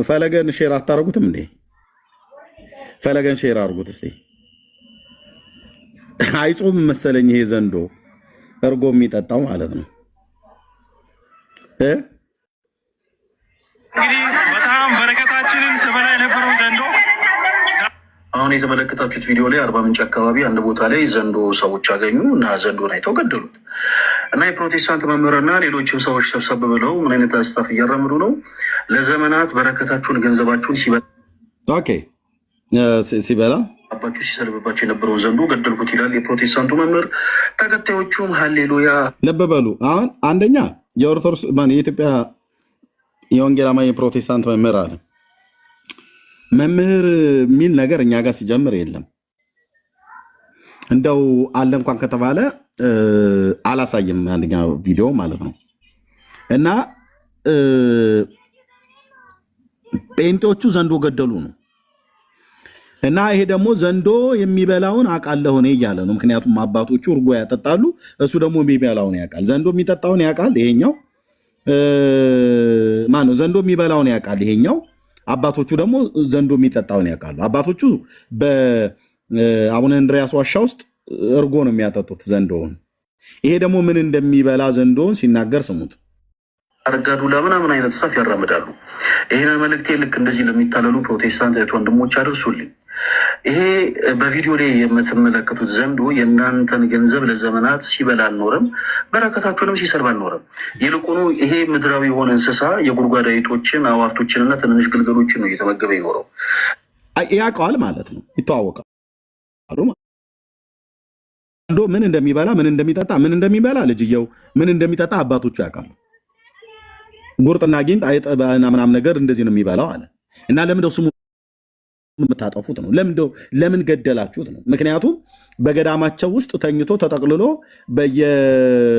ፈለገን ሼር አታረጉትም እንዴ? ፈለገን ሼር አርጉት እስቲ። አይጾም መሰለኝ ይሄ ዘንዶ እርጎ የሚጠጣው ማለት ነው። እንግዲህ በጣም በረከታችንን ስበላ የነበረው ዘንዶ አሁን የተመለከታችሁት ቪዲዮ ላይ አርባ ምንጭ አካባቢ አንድ ቦታ ላይ ዘንዶ ሰዎች አገኙ እና ዘንዶን አይተው ገደሉት እና የፕሮቴስታንት መምህርና ሌሎችም ሰዎች ሰብሰብ ብለው ምን አይነት አስታፍ እያራምዱ ነው? ለዘመናት በረከታችሁን ገንዘባችሁን ሲበላ አባችሁ ሲሰልብባቸው የነበረውን ዘንዶ ገደልኩት ይላል የፕሮቴስታንቱ መምህር። ተከታዮቹም ሀሌሉያ ልብ በሉ። አሁን አንደኛ የኦርቶዶክስ የኢትዮጵያ የወንጌል አማኝ የፕሮቴስታንት መምህር አለ። መምህር የሚል ነገር እኛ ጋር ሲጀምር የለም። እንደው አለ እንኳን ከተባለ አላሳይም አንደኛ ቪዲዮ ማለት ነው። እና ጴንጤዎቹ ዘንዶ ገደሉ ነው። እና ይሄ ደግሞ ዘንዶ የሚበላውን አውቃለሁ እኔ እያለ ነው። ምክንያቱም አባቶቹ እርጎ ያጠጣሉ፣ እሱ ደግሞ የሚበላውን ያውቃል። ዘንዶ የሚጠጣውን ያውቃል ይሄኛው። ማነው ዘንዶ የሚበላውን ያውቃል ይሄኛው። አባቶቹ ደግሞ ዘንዶ የሚጠጣውን ያውቃሉ። አባቶቹ በአቡነ እንድርያስ ዋሻ ውስጥ እርጎ ነው የሚያጠጡት ዘንዶውን። ይሄ ደግሞ ምን እንደሚበላ ዘንዶውን ሲናገር ስሙት። አረጋዱላ ምናምን አይነት ሳፍ ያራምዳሉ። ይህንን መልእክቴ ልክ እንደዚህ ለሚታለሉ ፕሮቴስታንት እህት ወንድሞች አድርሱልኝ። ይሄ በቪዲዮ ላይ የምትመለከቱት ዘንዶ የእናንተን ገንዘብ ለዘመናት ሲበላ አልኖረም፣ በረከታችሁንም ሲሰርብ አልኖረም። ይልቁኑ ይሄ ምድራዊ የሆነ እንስሳ የጉድጓድ አይጦችን፣ አዋፍቶችንና ትንንሽ ግልገሎችን ነው እየተመገበ ይኖረው። ያውቀዋል ማለት ነው፣ ይተዋወቃሉ። ዘንዶ ምን እንደሚበላ፣ ምን እንደሚጠጣ፣ ምን እንደሚበላ ልጅየው ምን እንደሚጠጣ አባቶቹ ያውቃሉ። ጉርጥና ጊንጥ አይጠባና ምናምን ነገር እንደዚህ ነው የሚበላው አለ እና ለምንድነው ስሙ የምታጠፉት ነው? ለምን ገደላችሁት ነው? ምክንያቱም በገዳማቸው ውስጥ ተኝቶ ተጠቅልሎ በየታቦቱ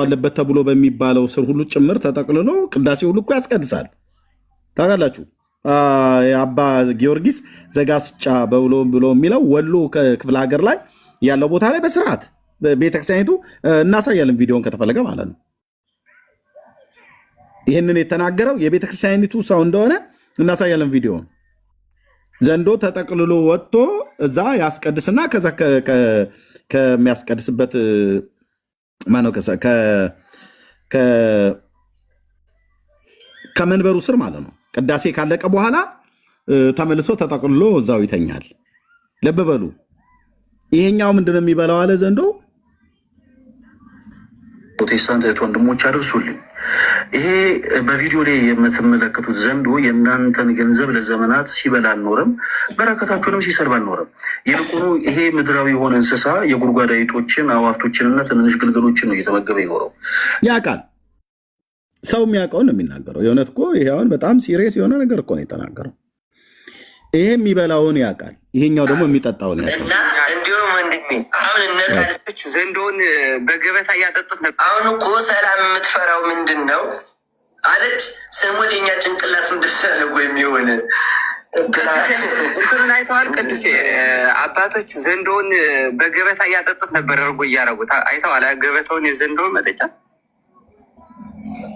አለበት ተብሎ በሚባለው ስር ሁሉ ጭምር ተጠቅልሎ ቅዳሴ ሁሉ እኮ ያስቀድሳል። ታውቃላችሁ። አባ ጊዮርጊስ ዘጋስጫ ብሎ የሚለው ወሎ ክፍለ ሀገር ላይ ያለው ቦታ ላይ በስርዓት ቤተክርስቲያኒቱ እናሳያለን፣ ቪዲዮን ከተፈለገ ማለት ነው። ይህንን የተናገረው የቤተክርስቲያኒቱ ሰው እንደሆነ እናሳያለን ቪዲዮን። ዘንዶ ተጠቅልሎ ወጥቶ እዛ ያስቀድስና ከዛ ከሚያስቀድስበት ማነው ከመንበሩ ስር ማለት ነው ቅዳሴ ካለቀ በኋላ ተመልሶ ተጠቅልሎ እዛው ይተኛል። ልብ በሉ። ይሄኛው ምንድነው የሚበላው አለ ዘንዶ። ፕሮቴስታንት እህት ወንድሞች አድርሱልኝ። ይሄ በቪዲዮ ላይ የምትመለከቱት ዘንዶ የእናንተን ገንዘብ ለዘመናት ሲበላ አልኖረም፣ በረከታችሁንም ሲሰርብ አልኖረም። ይልቁኑ ይሄ ምድራዊ የሆነ እንስሳ የጉድጓድ አይጦችን፣ አዋፍቶችንና ትንንሽ ግልገሎችን ነው እየተመገበ ይኖረው። ያውቃል። ሰው የሚያውቀውን ነው የሚናገረው። የእውነት እኮ ይሄ አሁን በጣም ሲሪየስ የሆነ ነገር እኮ ነው የተናገረው። ይሄ የሚበላውን ያውቃል፣ ይሄኛው ደግሞ የሚጠጣውን ያውቃል። እንዲሁም ወንድሜ አሁን እነቃልሶች ዘንዶውን በገበታ እያጠጡት ነበር። አሁን እኮ ሰላም የምትፈራው ምንድን ነው አለች። ስንሞት የኛ ጭንቅላት እንደሰለጎ የሚሆን እንትኑን አይተዋል። ቅዱሴ አባቶች ዘንዶውን በገበታ እያጠጡት ነበር፣ እርጎ እያረጉት አይተዋል። ገበታውን የዘንዶውን መጠጫ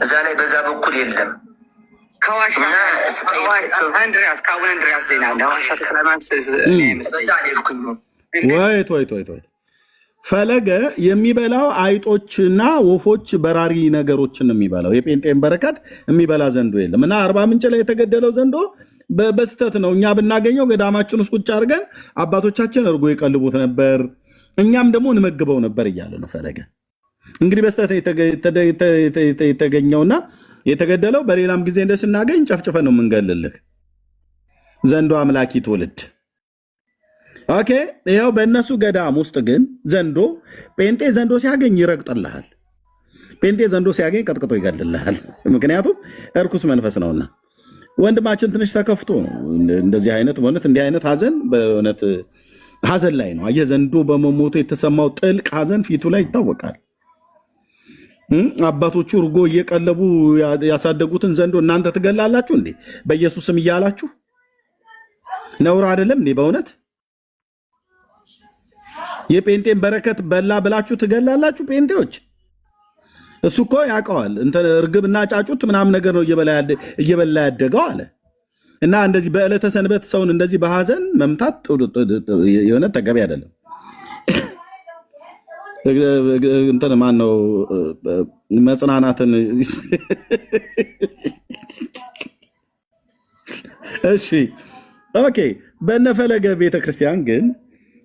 እዛ ላይ በዛ በኩል የለም። ከዋሻ አንድሪያስ ከአቡነ አንድሪያስ ዜና ዋሻ ወይት ፈለገ የሚበላው አይጦችና ወፎች በራሪ ነገሮችን የሚበላው የጴንጤን በረከት የሚበላ ዘንዶ የለም። እና አርባ ምንጭ ላይ የተገደለው ዘንዶ በስተት ነው። እኛ ብናገኘው ገዳማችን ውስጥ ቁጭ አድርገን አባቶቻችን እርጎ ይቀልቡት ነበር፣ እኛም ደግሞ እንመግበው ነበር እያለ ነው ፈለገ። እንግዲህ በስተት የተገኘውና የተገደለው በሌላም ጊዜ እንደስናገኝ ጨፍጭፈን ነው የምንገልልህ። ዘንዶ አምላኪ ትውልድ። ኦኬ፣ ይኸው በእነሱ ገዳም ውስጥ ግን ዘንዶ ጴንጤ ዘንዶ ሲያገኝ ይረግጥልሃል። ጴንጤ ዘንዶ ሲያገኝ ቀጥቅጦ ይገልልሃል። ምክንያቱም እርኩስ መንፈስ ነውና። ወንድማችን ትንሽ ተከፍቶ ነው እንደዚህ አይነት በእውነት እንዲህ አይነት ሀዘን በእውነት ሀዘን ላይ ነው። አየህ፣ ዘንዶ በመሞቱ የተሰማው ጥልቅ ሀዘን ፊቱ ላይ ይታወቃል። አባቶቹ እርጎ እየቀለቡ ያሳደጉትን ዘንዶ እናንተ ትገላላችሁ እንዴ? በኢየሱስ ስም እያላችሁ ነውር አይደለም እንዴ? በእውነት የጴንጤን በረከት በላ ብላችሁ ትገላላችሁ ጴንጤዎች። እሱ እኮ ያውቀዋል። እርግብና ጫጩት ምናምን ነገር ነው እየበላ ያደገው አለ። እና እንደዚህ በዕለተ ሰንበት ሰውን እንደዚህ በሐዘን መምታት የሆነ ተገቢ አይደለም። እንትን ማን ነው መጽናናትን እሺ ኦኬ። በነፈለገ ቤተክርስቲያን ግን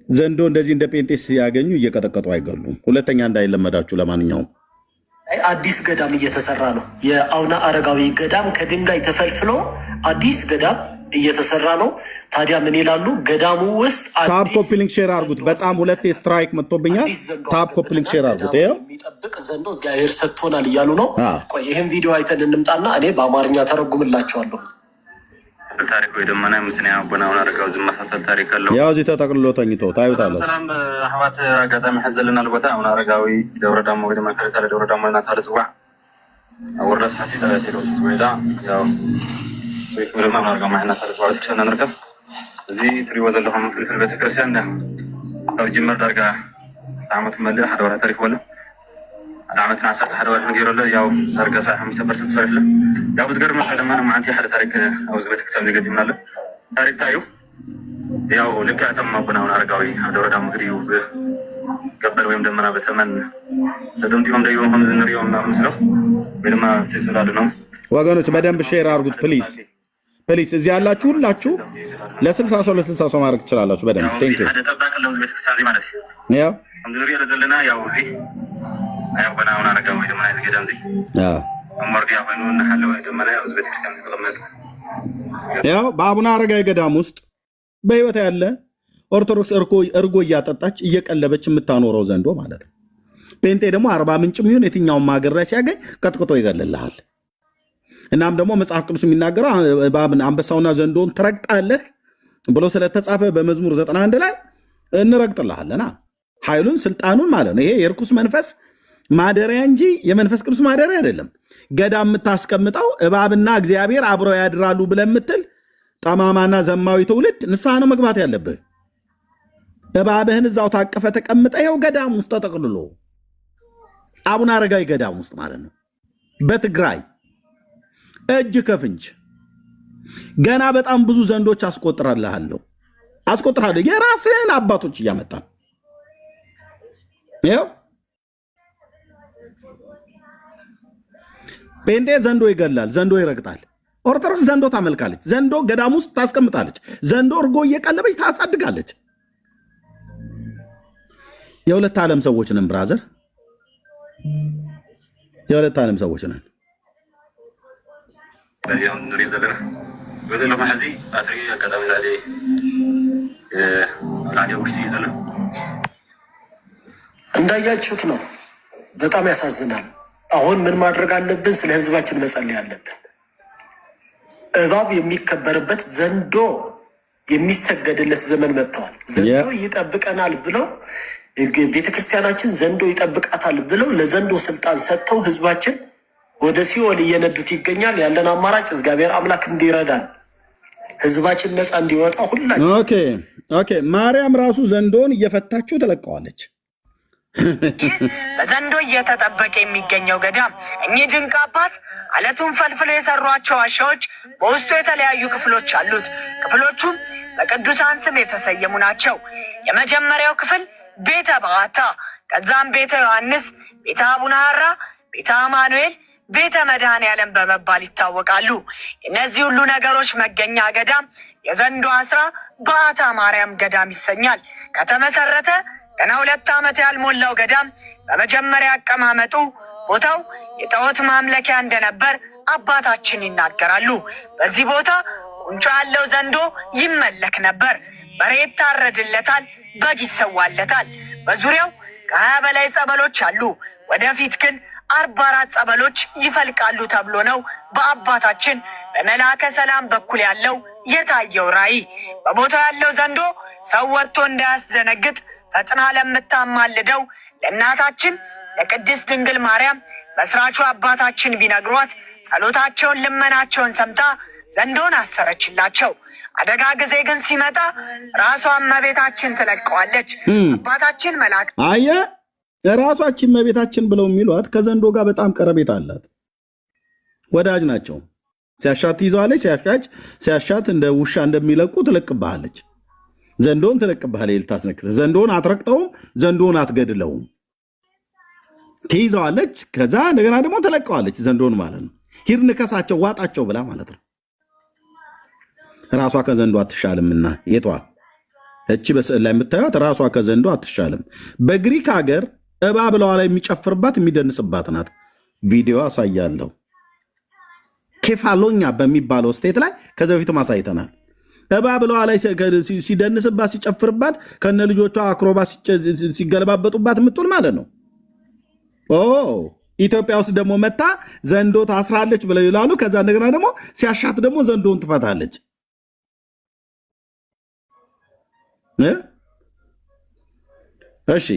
ዘንዶ እንደዚህ እንደ ጴንጤስ ያገኙ እየቀጠቀጡ አይገሉም። ሁለተኛ እንዳይለመዳችሁ። ለማንኛውም አዲስ ገዳም እየተሰራ ነው። የአቡነ አረጋዊ ገዳም ከድንጋይ ተፈልፍሎ አዲስ ገዳም እየተሰራ ነው። ታዲያ ምን ይላሉ? ገዳሙ ውስጥ ታፕ ኮፒ ሊንክ ሼር አድርጉት። በጣም ሁለቴ ስትራይክ መጥቶብኛል። ታፕ ኮፒ ሊንክ ሼር አድርጉት። የሚጠብቅ ዘንዶ እግዚአብሔር ሰጥቶናል እያሉ ነው። ቆይ ይህን ቪዲዮ አይተን እንምጣና እኔ በአማርኛ ተረጉምላቸዋለሁ። ታሪክ ወይ ደመና ምስና አቡነ አረጋዊ ዝመሳሰል ታሪክ አለው። ያው እዚህ ተጠቅልሎ ተኝቶ ታዩታላችሁ። ሰላም አህዋት አጋጣሚ ሐዘልና ልቦታ አቡነ አረጋዊ ደብረ ዳሞ ወይ ደማ ከረታ ደብረ ዳሞ እና ታለ ጽዋ ወርዳስ ሐቲ ታላቴሎ ወይዳ ያው ወይ ምንም አማርጋ ማህና ታለ ጽዋ ሲክሰና ነርከፍ እዚህ ትሪው ዘለኹም ፍልፍል ቤተክርስቲያን ታው ጅመር ዳርጋ አመት መልእ ሓደ ወራ ታሪክ ወለ ዓመት ናሰት ሓደ ወራ ገይሮለ ያው ዳርጋ 5% ሰሪለ ያው ብዝገር መሰለ ማን ማንቲ ሓደ ታሪክ አውዝ ቤተክርስቲያን ዘገጥምናለ ታሪክ ታዩ ያው ለካተማ አቡነ አረጋዊ ደብረ ዳሞ ግዲው ገበር ወይም ደመና በተመን ተጠምጥም ደይወም ሆነ ዝንሪው ምናምን ስለው ወይማ ተሰላሉ ነው። ወገኖች በደንብ ሼር አድርጉት ፕሊዝ ፕሊዝ። እዚህ ያላችሁ ሁላችሁ ለ60 ሰው ለ60 ሰው ማድረግ ትችላላችሁ። በደንብ ቴንክ ዩ። ሓደ ተባቀለ አውዝ ቤተክርስቲያን ማለት ያው እንድሪያ ለዘለና ያው እዚህ አቡነ አረጋዊ ደመና ይገዳም እዚህ አማርዲያ ሆኖ እና ሐለው ደመና ያው እዚህ ቤተክርስቲያን ተቀመጠ። ያው በአቡነ አረጋዊ ገዳም ውስጥ በህይወት ያለ ኦርቶዶክስ እርጎ እያጠጣች እየቀለበች የምታኖረው ዘንዶ ማለት ነው። ጴንጤ ደግሞ 40 ምንጭም ይሁን የትኛውም ሀገር ላይ ሲያገኝ ቀጥቅጦ ይገልልሃል። እናም ደግሞ መጽሐፍ ቅዱስ የሚናገረው አንበሳውና ዘንዶን ትረግጣለህ ብሎ ስለተጻፈ በመዝሙር 91 ላይ እንረግጥልሃለና ኃይሉን ስልጣኑን ማለት ነው። ይሄ የርኩስ መንፈስ ማደሪያ እንጂ የመንፈስ ቅዱስ ማደሪያ አይደለም። ገዳም የምታስቀምጠው እባብና እግዚአብሔር አብረው ያድራሉ ብለህ የምትል ጠማማና ዘማዊ ትውልድ ንስሐ ነው መግባት ያለብህ። እባብህን እዛው ታቀፈ ተቀምጠ ይኸው ገዳም ውስጥ ተጠቅልሎ አቡነ አረጋዊ ገዳም ውስጥ ማለት ነው። በትግራይ እጅ ከፍንጅ ገና በጣም ብዙ ዘንዶች አስቆጥራለሁ። የራስህን አባቶች እያመጣ ይኸው ጴንጤ ዘንዶ ይገላል፣ ዘንዶ ይረግጣል። ኦርቶዶክስ ዘንዶ ታመልካለች፣ ዘንዶ ገዳም ውስጥ ታስቀምጣለች፣ ዘንዶ እርጎ እየቀለበች ታሳድጋለች። የሁለት ዓለም ሰዎች ነን ብራዘር፣ የሁለት ዓለም ሰዎች ነን። እንዳያችሁት ነው። በጣም ያሳዝናል። አሁን ምን ማድረግ አለብን? ስለ ህዝባችን መጸለይ አለብን። እባብ የሚከበርበት ዘንዶ የሚሰገድለት ዘመን መጥተዋል። ዘንዶ ይጠብቀናል ብለው ቤተክርስቲያናችን ዘንዶ ይጠብቃታል ብለው ለዘንዶ ስልጣን ሰጥተው ህዝባችን ወደ ሲኦል እየነዱት ይገኛል። ያለን አማራጭ እግዚአብሔር አምላክ እንዲረዳን ህዝባችን ነፃ እንዲወጣ ሁላችን ኦኬ። ማርያም ራሱ ዘንዶን እየፈታችሁ ተለቀዋለች። በዘንዶ እየተጠበቀ የሚገኘው ገዳም እኚህ ድንቅ አባት አለቱን ፈልፍለው የሰሯቸው ዋሻዎች በውስጡ የተለያዩ ክፍሎች አሉት። ክፍሎቹም በቅዱሳን ስም የተሰየሙ ናቸው። የመጀመሪያው ክፍል ቤተ በዓታ፣ ከዛም ቤተ ዮሐንስ፣ ቤተ አቡነ ሐራ፣ ቤተ አማኑኤል፣ ቤተ መድኃኔዓለም በመባል ይታወቃሉ። እነዚህ ሁሉ ነገሮች መገኛ ገዳም የዘንዶ አስራ በዓታ ማርያም ገዳም ይሰኛል። ከተመሰረተ ገና 2 ዓመት ያልሞላው ገዳም በመጀመሪያ አቀማመጡ ቦታው የጣዖት ማምለኪያ እንደነበር አባታችን ይናገራሉ። በዚህ ቦታ ቁንጮ ያለው ዘንዶ ይመለክ ነበር። በሬ ይታረድለታል፣ በግ ይሰዋለታል። በዙሪያው ከ20 በላይ ጸበሎች አሉ። ወደፊት ግን 44 ጸበሎች ይፈልቃሉ ተብሎ ነው በአባታችን በመልአከ ሰላም በኩል ያለው የታየው ራእይ። በቦታው ያለው ዘንዶ ሰው ወጥቶ እንዳያስደነግጥ ፈጥና ለምታማልደው ለእናታችን ለቅድስት ድንግል ማርያም መስራቹ አባታችን ቢነግሯት ጸሎታቸውን ልመናቸውን ሰምታ ዘንዶን አሰረችላቸው። አደጋ ጊዜ ግን ሲመጣ ራሷ እመቤታችን ትለቀዋለች። አባታችን መልአክ ራሷችን እመቤታችን ብለው የሚሏት ከዘንዶ ጋር በጣም ቀረቤት አላት። ወዳጅ ናቸው። ሲያሻት ትይዘዋለች፣ ሲያሻት እንደ ውሻ እንደሚለቁ ትለቅብሃለች። ዘንዶን ትለቅብሃለች ልታስነክስ። ዘንዶን አትረቅጠውም፣ ዘንዶን አትገድለውም። ትይዘዋለች፣ ከዛ እንደገና ደግሞ ትለቀዋለች። ዘንዶን ማለት ነው ሂድ ንከሳቸው፣ ዋጣቸው ብላ ማለት ነው። ራሷ ከዘንዶ አትሻልምና የቷ እቺ በስዕል ላይ የምታዩት ራሷ ከዘንዶ አትሻልም። በግሪክ ሀገር እባብ ብለዋ ላይ የሚጨፍርባት የሚደንስባት ናት። ቪዲዮ አሳያለሁ። ኬፋሎኛ በሚባለው ስቴት ላይ ከዚ በፊትም አሳይተናል። እባብ ብለዋ ላይ ሲደንስባት ሲጨፍርባት ከነ ልጆቿ አክሮባ ሲገለባበጡባት የምትውል ማለት ነው። ኢትዮጵያ ውስጥ ደግሞ መታ ዘንዶ ታስራለች ብለው ይላሉ። ከዛ እንደገና ደግሞ ሲያሻት ደግሞ ዘንዶን ትፈታለች። እሺ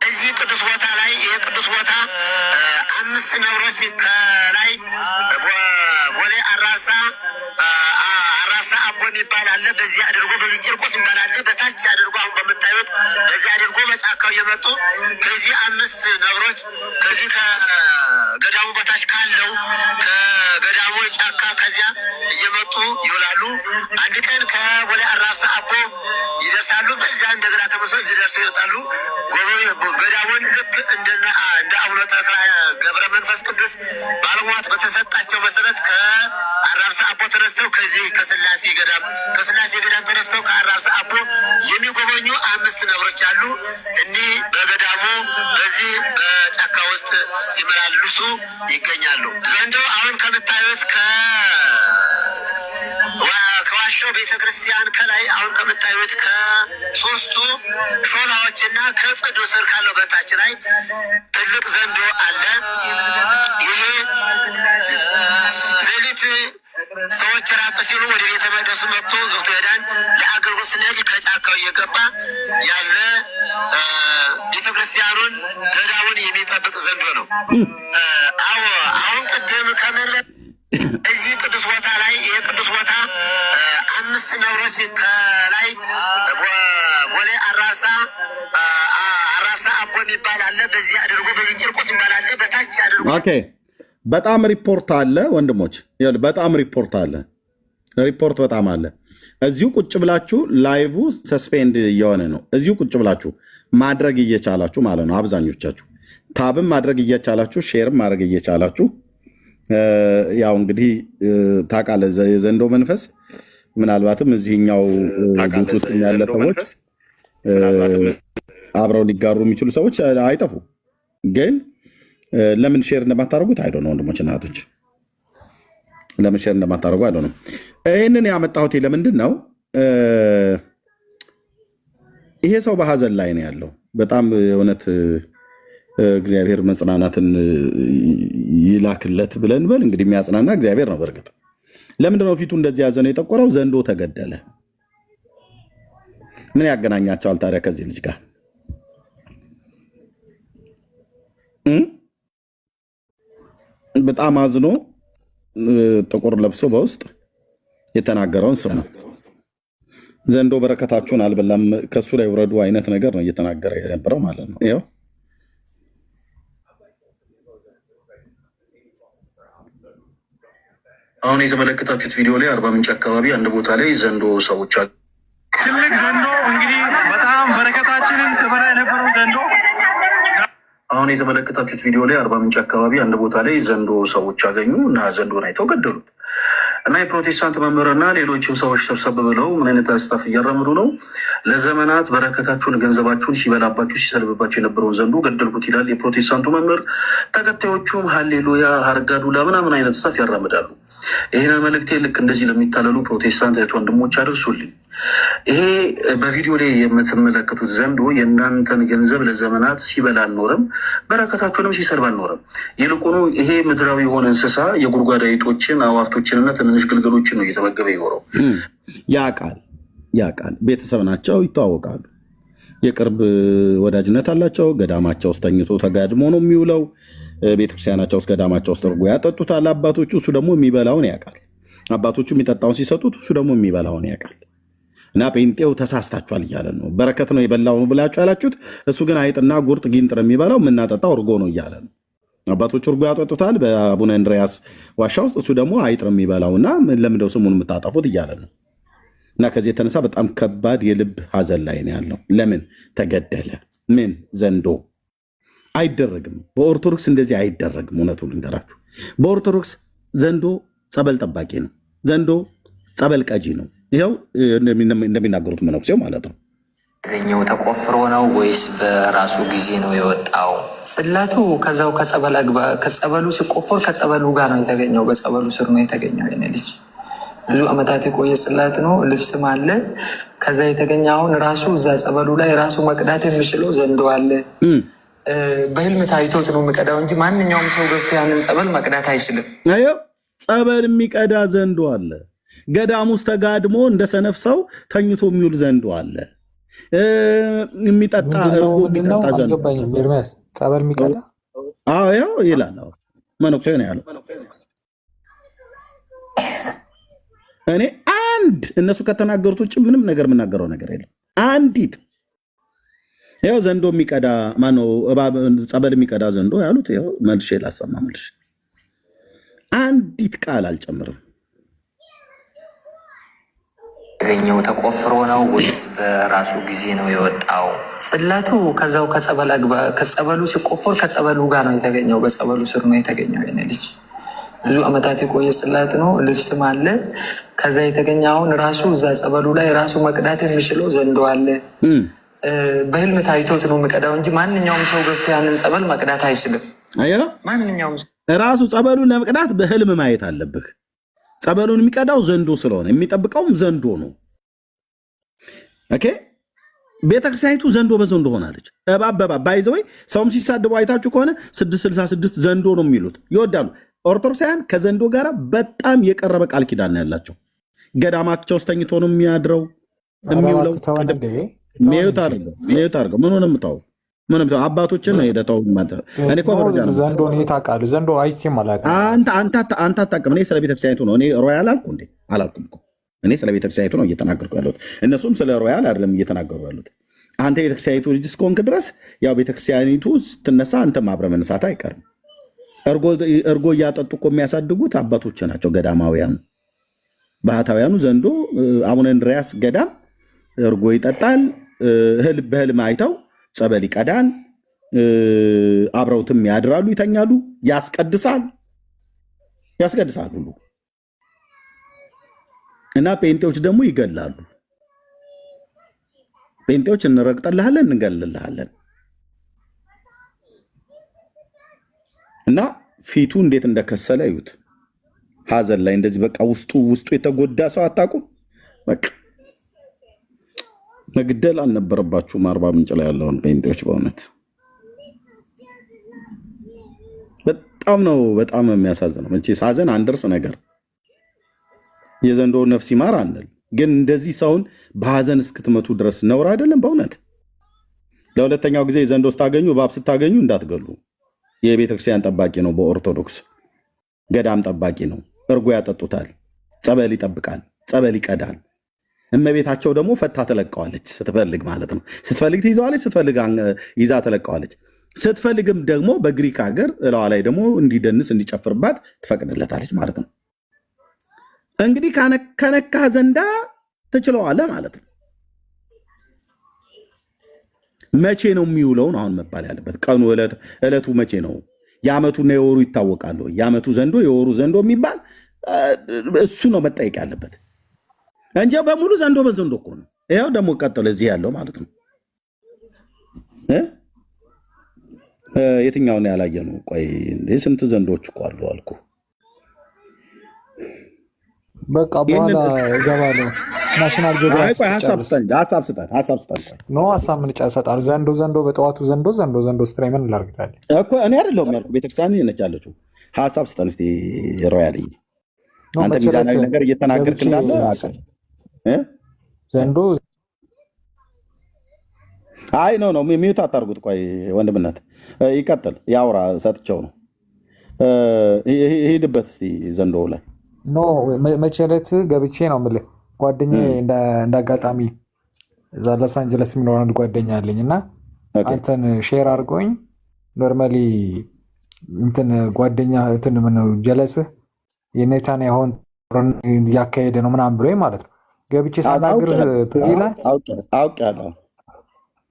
እዚህ ቅዱስ ቦታ ላይ ይህ ቅዱስ ቦታ 5 ነብሮች ከላይ ቦሌ አራብሳ አቦ የሚባል አለ። በዚህ አድርጎ በዚህ ቂርቆስ የሚባል አለ። በታች አድርጎ አሁን በምታዩት በዚህ አድርጎ በጫካው እየመጡ ከዚህ 5 ነብሮች ከዚህ ከገዳሙ በታች ካለው ከገዳሙ ጫካ ከዚያ እየመጡ ይውላሉ። አንድ ቀን ከቦሌ አራብሳ አቦ ይደርሳሉ። በዚያ እንደገና ተመሶ እዚህ ደርሰው ይወጣሉ። ገዳሙን ልክ እንደ አቡነ ተክለ ገብረ መንፈስ ቅዱስ ባለሟት በተሰጣቸው መሰረት ከአራብሳ አቦ ተነስተው ከዚህ ከስላሴ ገዳም ተነስተው ከአራብሳ አቦ የሚጎበኙ 5 ነብሮች አሉ። እኒህ በገዳሙ በዚህ በጫካ ውስጥ ሲመላልሱ ይገኛሉ። ዘንዶ አሁን ከምታዩት ከዋሻው ቤተክርስቲያን ከላይ አሁን ከምታዩት ከ3ቱ ሾላዎችና ከጽዱ ስር ካለው በታች ላይ ትልቅ ዘንዶ አለ። ይሄ ሌሊት ሰዎች ራቅ ሲሉ ወደ ቤተ መቅደሱ መጥቶ ገብቶ ሄዳን ለአገልግሎት ስንሄድ ከጫካው እየገባ ያለ ቤተክርስቲያኑን ገዳሙን የሚጠብቅ ዘንዶ ነው። አሁን ቅድም እዚህ ቅዱስ ቦታ ላይ ይህ ቅዱስ ቦታ 5 ነብሮች ከላይ ቦሌ አራብሳ አቦ የሚባል አለ። በዚህ አድርጎ በዚህ ቂርቆስ የሚባል አለ። በታች አድርጎ በጣም ሪፖርት አለ ወንድሞች፣ በጣም ሪፖርት አለ። ሪፖርት በጣም አለ። እዚሁ ቁጭ ብላችሁ ላይቭ ሰስፔንድ እየሆነ ነው። እዚሁ ቁጭ ብላችሁ ማድረግ እየቻላችሁ ማለት ነው። አብዛኞቻችሁ ታብም ማድረግ እየቻላችሁ ሼርም ማድረግ እየቻላችሁ ያው እንግዲህ ታውቃለህ የዘንዶ መንፈስ ምናልባትም እዚህኛው ቡት ውስጥ ያለ ሰዎች አብረው ሊጋሩ የሚችሉ ሰዎች አይጠፉ። ግን ለምን ሼር እንደማታደርጉት አይዶ ነው ወንድሞች እና እህቶች፣ ለምን ሼር እንደማታደርጉ አይዶ ነው። ይህንን ያመጣሁት ለምንድን ነው? ይሄ ሰው በሀዘን ላይ ነው ያለው። በጣም የእውነት እግዚአብሔር መጽናናትን ይላክለት ብለን በል እንግዲህ የሚያጽናና እግዚአብሔር ነው። በእርግጥ ለምንድነው ፊቱ እንደዚህ ያዘ ነው የጠቆረው? ዘንዶ ተገደለ። ምን ያገናኛቸዋል ታዲያ ከዚህ ልጅ ጋር? በጣም አዝኖ ጥቁር ለብሶ በውስጥ የተናገረውን ስም ነው። ዘንዶ በረከታችሁን አልበላም ከሱ ላይ ውረዱ አይነት ነገር ነው እየተናገረ የነበረው ማለት ነው። ይኸው አሁን የተመለከታችሁት ቪዲዮ ላይ 40 ምንጭ አካባቢ አንድ ቦታ ላይ ዘንዶ ሰዎች ትልቅ ዘንዶ እንግዲህ በጣም በረከታችንን ስበላ የነበረው ዘንዶ አሁን የተመለከታችሁት ቪዲዮ ላይ 40 ምንጭ አካባቢ አንድ ቦታ ላይ ዘንዶ ሰዎች አገኙ እና ዘንዶን አይተው ገደሉት እና የፕሮቴስታንት መምህርና ሌሎችም ሰዎች ሰብሰብ ብለው ምን አይነት አስታፍ እያራምዱ ነው? ለዘመናት በረከታችሁን ገንዘባችሁን ሲበላባችሁ ሲሰልብባችሁ የነበረውን ዘንዶ ገደልኩት ይላል የፕሮቴስታንቱ መምህር። ተከታዮቹም ሀሌሉያ ሀርጋዱላ ምናምን አይነት ስታፍ ያራምዳሉ። ይህንን መልእክቴ ልክ እንደዚህ ለሚታለሉ ፕሮቴስታንት እህት ወንድሞች አድርሱልኝ። ይሄ በቪዲዮ ላይ የምትመለከቱት ዘንዶ የእናንተን ገንዘብ ለዘመናት ሲበላ አልኖረም፣ በረከታችሁንም ሲሰልብ አልኖረም። ይልቁኑ ይሄ ምድራዊ የሆነ እንስሳ የጉድጓድ አይጦችን አዋፍቶችንና ትንንሽ ግልገሎችን ነው እየተመገበ ይኖረው። ያቃል ቤተሰብ ናቸው፣ ይተዋወቃሉ፣ የቅርብ ወዳጅነት አላቸው። ገዳማቸው ውስጥ ተኝቶ ተጋድሞ ነው የሚውለው። ቤተክርስቲያናቸው ውስጥ ገዳማቸው ውስጥ እርጎ ያጠጡታል አባቶቹ። እሱ ደግሞ የሚበላውን ያውቃል። አባቶቹ የሚጠጣውን ሲሰጡት እሱ ደግሞ የሚበላውን ያውቃል። እና ጴንጤው ተሳስታችኋል እያለ ነው። በረከት ነው የበላው ነው ብላችሁ ያላችሁት፣ እሱ ግን አይጥና ጉርጥ ጊንጥር የሚበላው የምናጠጣው እርጎ ነው እያለ ነው። አባቶች እርጎ ያጠጡታል በአቡነ እንድርያስ ዋሻ ውስጥ፣ እሱ ደግሞ አይጥር የሚበላውና ለምደው ስሙን የምታጠፉት እያለ ነው። እና ከዚህ የተነሳ በጣም ከባድ የልብ ሐዘን ላይ ነው ያለው። ለምን ተገደለ? ምን ዘንዶ አይደረግም። በኦርቶዶክስ እንደዚህ አይደረግም። እውነቱን ልንገራችሁ፣ በኦርቶዶክስ ዘንዶ ጸበል ጠባቂ ነው። ዘንዶ ጸበል ቀጂ ነው። ይኸው እንደሚናገሩት መነኩሴው ማለት ነው። ያገኘው ተቆፍሮ ነው ወይስ በራሱ ጊዜ ነው የወጣው? ጽላቱ ከዛው ከጸበሉ ሲቆፈር ከጸበሉ ጋር ነው የተገኘው። በጸበሉ ስር ነው የተገኘው። የኔ ልጅ ብዙ ዓመታት የቆየ ጽላት ነው። ልብስም አለ። ከዛ የተገኘ አሁን ራሱ እዛ ጸበሉ ላይ ራሱ መቅዳት የሚችለው ዘንዶ አለ። በህልም ታይቶት ነው የሚቀዳው እንጂ ማንኛውም ሰው ገብቶ ያንን ጸበል መቅዳት አይችልም። ጸበል የሚቀዳ ዘንዶ አለ። ገዳም ውስጥ ተጋድሞ እንደ ሰነፍ ሰው ተኝቶ የሚውል ዘንዶ አለ። የሚጠጣ እርጎ የሚጠጣ ዘንዶ ጸበል የሚቀዳ ያው ይላል። መነኩሴ ነው ያለው። እኔ አንድ እነሱ ከተናገሩት ውጭ ምንም ነገር የምናገረው ነገር የለም። አንዲት ያው ዘንዶ የሚቀዳ ማነው ጸበል የሚቀዳ ዘንዶ ያሉት ያው መልሼ ላሰማ መልሼ አንዲት ቃል አልጨምርም። ያገኘው ተቆፍሮ ነው ወይስ በራሱ ጊዜ ነው የወጣው? ጽላቱ ከዛው ከጸበሉ ሲቆፈር ከጸበሉ ጋር ነው የተገኘው። በጸበሉ ስር ነው የተገኘው። የኔ ልጅ ብዙ ዓመታት የቆየ ጽላት ነው። ልብስም አለ። ከዛ የተገኘ አሁን ራሱ እዛ ጸበሉ ላይ ራሱ መቅዳት የሚችለው ዘንዶ አለ። በህልም ታይቶት ነው የሚቀዳው እንጂ ማንኛውም ሰው ገብቶ ያንን ጸበል መቅዳት አይችልም። ማንኛውም ራሱ ጸበሉን ለመቅዳት በህልም ማየት አለብህ። ጸበሉን የሚቀዳው ዘንዶ ስለሆነ የሚጠብቀውም ዘንዶ ነው። ኦኬ ቤተክርስቲያኒቱ ዘንዶ በዘንዶ ሆናለች። እባብ ባይዘወይ ሰውም ሲሳደቡ አይታችሁ ከሆነ 666 ዘንዶ ነው የሚሉት ይወዳሉ። ኦርቶዶክሳውያን ከዘንዶ ጋር በጣም የቀረበ ቃል ኪዳን ያላቸው ገዳማቸው ውስጥ ተኝቶ ነው የሚያድረው የሚውለው። ሚዩት አድርገው ምን ሆነ የምታው ምንም አባቶችን ነው ሄደተው እኔ እኮ መረጃ ነው ዘንዶ ነው ታውቃለህ። ዘንዶ አይቼም አላውቅም። አንተ አታውቅም። እኔ ስለ ቤተክርስቲያኒቱ ነው። እኔ ሮያል አልኩ እንዴ? አላልኩም እኮ። እኔ ስለ ቤተክርስቲያኒቱ ነው እየተናገርኩ ያለሁት። እነሱም ስለ ሮያል አይደለም እየተናገሩ ያሉት። አንተ ቤተክርስቲያኒቱ ልጅ እስከሆንክ ድረስ ያው ቤተክርስቲያኒቱ ስትነሳ አንተም አብረህ መነሳት አይቀርም። እርጎ እያጠጡ እኮ የሚያሳድጉት አባቶች ናቸው፣ ገዳማውያኑ ባህታውያኑ። ዘንዶ አቡነ እንድርያስ ገዳም እርጎ ይጠጣል። በህልም አይተው ጸበል ይቀዳል። አብረውትም ያድራሉ፣ ይተኛሉ፣ ያስቀድሳል ሁሉ እና ጴንጤዎች ደግሞ ይገላሉ። ጴንጤዎች እንረግጠልሃለን፣ እንገልልሃለን። እና ፊቱ እንዴት እንደከሰለ እዩት። ሐዘን ላይ እንደዚህ በቃ ውስጡ የተጎዳ ሰው አታውቁም። በቃ መግደል አልነበረባችሁም። አርባ ምንጭ ላይ ያለውን ጴንጤዎች በእውነት በጣም ነው የሚያሳዝነው። መቼስ ሐዘን አንደርስ ነገር የዘንዶ ነፍስ ይማር አንል፣ ግን እንደዚህ ሰውን በሐዘን እስክትመቱ ድረስ ነውር አይደለም በእውነት። ለሁለተኛው ጊዜ ዘንዶ ስታገኙ እባብ ስታገኙ እንዳትገሉ። የቤተክርስቲያን ጠባቂ ነው። በኦርቶዶክስ ገዳም ጠባቂ ነው። እርጎ ያጠጡታል፣ ጸበል ይጠብቃል፣ ጸበል ይቀዳል። እመቤታቸው ደግሞ ፈታ ትለቀዋለች፣ ስትፈልግ ማለት ነው። ስትፈልግ ትይዘዋለች፣ ስትፈልግ ይዛ ትለቀዋለች። ስትፈልግም ደግሞ በግሪክ ሀገር እለዋ ላይ ደግሞ እንዲደንስ እንዲጨፍርባት ትፈቅድለታለች ማለት ነው። እንግዲህ ከነካ ዘንዳ ትችለዋለህ ማለት ነው። መቼ ነው የሚውለውን አሁን መባል ያለበት ቀኑ፣ ዕለቱ መቼ ነው? የዓመቱና የወሩ ይታወቃሉ። የዓመቱ ዘንዶ የወሩ ዘንዶ የሚባል እሱ ነው መጠየቅ ያለበት እንጂ በሙሉ ዘንዶ በዘንዶ እኮ ነው። ይኸው ደግሞ ቀጥሎ እዚህ ያለው ማለት ነው። የትኛውን ያላየ ነው? ቆይ ስንት ዘንዶች እኮ አሉ አልኩ። በቃ በኋላ እገባለሁ። ናሽናል ጂኦግራፊ ሀሳብ ስጠን። ኖ ሀሳብ ምን ይጨርሰጣል? ዘንዶ በጠዋቱ ዘንዶ ስትራይ ምን ላርግታለ እኮ እኔ አይደለሁም ያልኩ፣ ቤተክርስቲያን ነች ያለችው። ሀሳብ ስጠን እስኪ ሮያል። አንተ ሚዛናዊ ነገር እየተናገርክ እንዳለ ዘንዶ አይ ነው ሚዩት አታርጉት። ቆይ ወንድምነት ይቀጥል፣ ያውራ። ሰጥቸው ነው ሂድበት እስኪ ዘንዶ ላይ ኖ መቼ ዕለት ገብቼ ነው የምልህ። ጓደኛዬ እንዳጋጣሚ እዛ ሎስ አንጀለስ የሚኖር አንድ ጓደኛ አለኝ እና አንተን ሼር አድርጎኝ ኖርማሊ እንትን ጓደኛ እንትን ምነው ጀለስህ የኔታንያሁን እያካሄደ ነው ምናምን ብሎኝ ማለት ነው። ገብቼ ሳናግርህ ትዝ ይልሃል?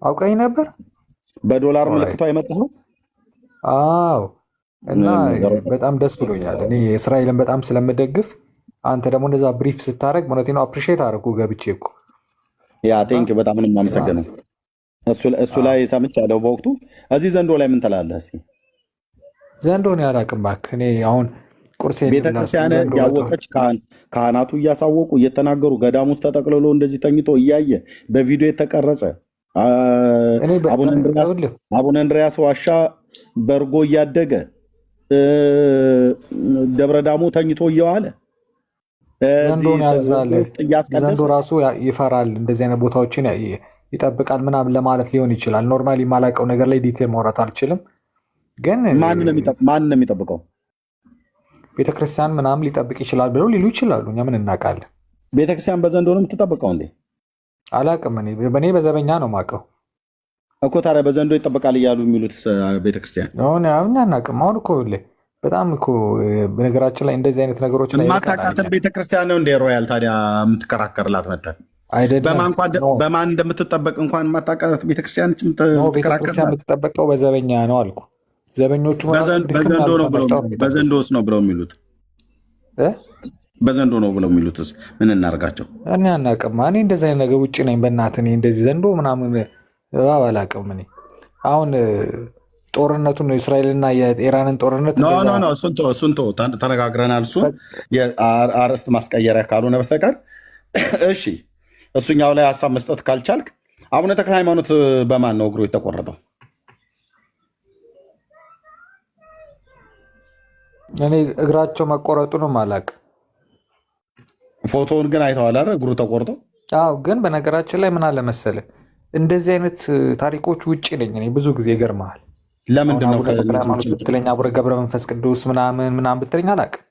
አውቀኝ ነበር። በዶላር ምልክቷ የመጣው አዎ። እና በጣም ደስ ብሎኛል። እኔ እስራኤልን በጣም ስለምደግፍ አንተ ደግሞ እንደዛ ብሪፍ ስታደርግ እውነቴን ነው አፕሪሼት አደረኩ። ገብቼ እኮ ያ ቴንክ በጣም ነው የማመሰግነው። እሱ ላይ ሰምቻለሁ በወቅቱ። እዚህ ዘንዶ ላይ ምን ትላለህ እስኪ? ዘንዶ ነው ያላቅም እባክህ። እኔ አሁን ቁርሴን ቤተክርስቲያን ያወቀች ካህናቱ እያሳወቁ እየተናገሩ ገዳም ውስጥ ተጠቅልሎ እንደዚህ ተኝቶ እያየ በቪዲዮ የተቀረጸ አቡነ እንድርያስ ዋሻ በርጎ እያደገ ደብረ ዳሞ ተኝቶ እየዋለ ዘንዶን ያዛል። ዘንዶ ራሱ ይፈራል፣ እንደዚህ አይነት ቦታዎችን ይጠብቃል ምናምን ለማለት ሊሆን ይችላል። ኖርማሊ የማላውቀው ነገር ላይ ዲቴል ማውራት አልችልም። ግን ማን ነው የሚጠብቀው? ቤተክርስቲያን ምናምን ሊጠብቅ ይችላል ብለው ሊሉ ይችላሉ። እኛ ምን እናውቃለን? ቤተክርስቲያን በዘንዶ ነው የምትጠብቀው እንዴ? አላውቅም። እኔ በዘበኛ ነው የማውቀው እኮ። ታዲያ በዘንዶ ይጠበቃል እያሉ የሚሉት ቤተክርስቲያን አሁን አናውቅም። አሁን እኮ በጣም እኮ በነገራችን ላይ እንደዚህ አይነት ነገሮች ላይ የማታውቃትን ቤተክርስቲያን ነው እንደ ሮያል ታዲያ የምትከራከርላት መተን በማን እንደምትጠበቅ እንኳን የማታውቃት ቤተክርስቲያን የምትጠበቀው በዘበኛ ነው አልኩ። ዘበኞቹ በዘንዶስ ነው ብለው የሚሉት በዘንዶ ነው ብለው የሚሉትስ ምን እናርጋቸው? እኔ አናውቅም። እኔ እንደዚህ አይነት ነገር ውጭ ነኝ። በእናትህ እኔ እንደዚህ ዘንዶ ምናምን አላውቅም። እኔ አሁን ጦርነቱን ነው እስራኤልና የኢራንን ጦርነት እሱን ተነጋግረናል። እሱ አርዕስት ማስቀየሪያ ካልሆነ በስተቀር እሺ፣ እሱኛው ላይ ሀሳብ መስጠት ካልቻልክ አቡነ ተክለ ሃይማኖት በማን ነው እግሩ የተቆረጠው? እኔ እግራቸው መቆረጡንም አላውቅም። ፎቶውን ግን አይተዋል አይደል? እግሩ ተቆርጦ። አዎ። ግን በነገራችን ላይ ምን አለ መሰለህ እንደዚህ አይነት ታሪኮች ውጭ ነኝ እኔ ብዙ ጊዜ። ይገርምሃል። ለምንድን ነው ብትለኝ አቡነ ገብረ መንፈስ ቅዱስ ምናምን ብትለኝ አላውቅም።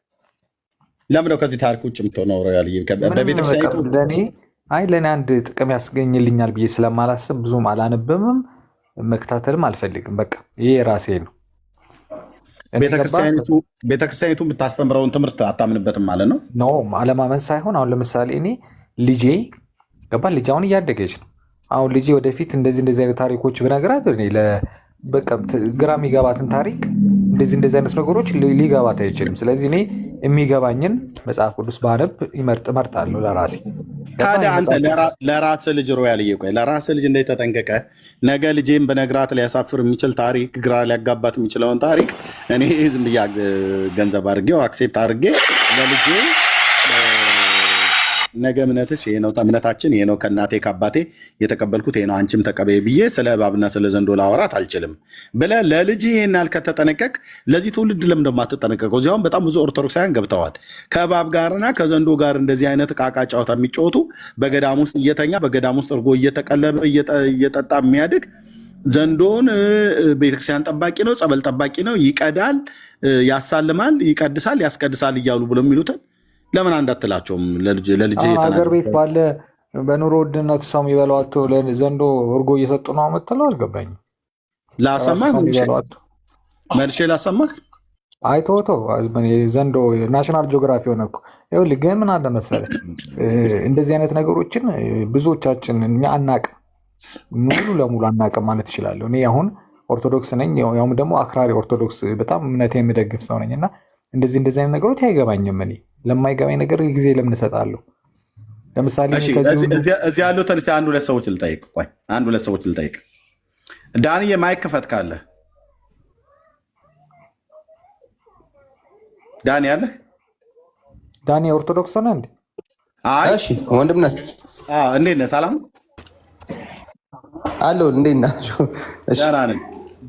ለምን ነው ከዚህ ታሪክ ውጭ የምትሆነው? ለእኔ አንድ ጥቅም ያስገኝልኛል ብዬ ስለማላስብ ብዙም አላነብምም፣ መከታተልም አልፈልግም። በቃ ይሄ ራሴ ነው። ቤተክርስቲያኒቱ የምታስተምረውን ትምህርት አታምንበትም ማለት ነው? ኖ አለማመን ሳይሆን አሁን ለምሳሌ እኔ ልጄ ልጅ አሁን እያደገች ነው። አሁን ልጄ ወደፊት እንደዚህ አይነት ታሪኮች ብነግራት በቃ ግራ የሚገባትን ታሪክ እንደዚህ አይነት ነገሮች ሊገባት አይችልም። ስለዚህ እኔ የሚገባኝን መጽሐፍ ቅዱስ ባነብ እመርጣለሁ ለራሴ። ታዲያ አንተ ለራስህ ልጅ ሮያልዬ፣ ቆይ ለራስህ ልጅ እንዴት ተጠንቀቀ ነገ ልጄን በነግራት ሊያሳፍር የሚችል ታሪክ፣ ግራ ሊያጋባት የሚችለውን ታሪክ እኔ ዝም ብዬ ገንዘብ አድርጌው አክሴፕት አድርጌ ለልጄ ነገ እምነትሽ ይሄ ነው፣ እምነታችን ይሄ ነው፣ ከእናቴ ከአባቴ የተቀበልኩት ይሄ ነው፣ አንቺም ተቀበይ ብዬ ስለ እባብና ስለ ዘንዶ ላወራት አልችልም ብለህ ለልጅ ይሄን ያህል ከተጠነቀቅ ለዚህ ትውልድ ለምን እንደማትጠነቀቀው? እዚያውም በጣም ብዙ ኦርቶዶክሳውያን ገብተዋል። ከእባብ ጋርና ከዘንዶ ጋር እንደዚህ አይነት ዕቃ ዕቃ ጨዋታ የሚጫወቱ በገዳም ውስጥ እየተኛ በገዳም ውስጥ እርጎ እየተቀለበ እየጠጣ የሚያድግ ዘንዶን ቤተክርስቲያን ጠባቂ ነው፣ ጸበል ጠባቂ ነው፣ ይቀዳል፣ ያሳልማል፣ ይቀድሳል፣ ያስቀድሳል እያሉ ብሎ የሚሉትን ለምን አንዳትላቸውም? ለልጅ ሀገር ቤት ባለ በኑሮ ውድነት ሰው የሚበላዋቶ ዘንዶ እርጎ እየሰጡ ነው የምትለው አልገባኝም። ላሰማህ መልሼ ላሰማህ። አይቶቶ ዘንዶ ናሽናል ጂኦግራፊ ሆነ እኮ። ይኸውልህ ግን ምን አለ መሰለህ እንደዚህ አይነት ነገሮችን ብዙዎቻችን እኛ አናቅም፣ ሙሉ ለሙሉ አናቅም ማለት እችላለሁ። እኔ አሁን ኦርቶዶክስ ነኝ፣ ያውም ደግሞ አክራሪ ኦርቶዶክስ በጣም እምነቴ የምደግፍ ሰው ነኝ እና እንደዚህ አይነት ነገሮች አይገባኝም። እኔ ለማይገባኝ ነገር ጊዜ ለምን እሰጣለሁ? ለምሳሌ እዚህ ያሉትን አንድ ሁለት ሰዎች ልጠይቅ። ቆይ አንድ ሁለት ሰዎች ልጠይቅ። ዳንዬ ማይክ ክፈት ካለ ዳኒ አለህ? ዳኒ ኦርቶዶክስ ሆነ እንዴ? እሺ ወንድም ነህ? እንዴት ነህ? ሰላም አለሁ። እንዴት ነህ?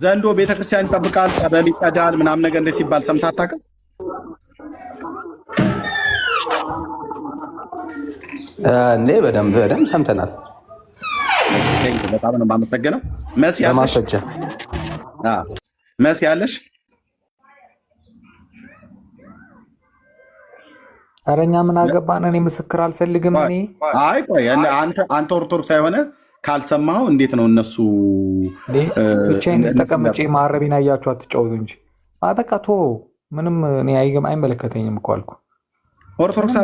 ዘንዶ ቤተክርስቲያን ይጠብቃል፣ ጸበል ይቀዳል ምናምን ነገር እንደ ሲባል ሰምተህ አታውቅም? እኔ በደንብ ሰምተናል። በጣም ነው የማመሰግነው። መሲ ያለሽ ኧረ እኛ ምን አገባን? እኔ ምስክር አልፈልግም። እኔ አይ ቆይ አንተ ኦርቶዶክስ አይሆነ ካልሰማኸው እንዴት ነው እነሱ ብቻዬን ተቀምጬ ማረቢን አያችሁ አትጫወቱ እንጂ በቃ ቶ ምንም እኔ አይመለከተኝም እኮ አልኩ። ኦርቶዶክስ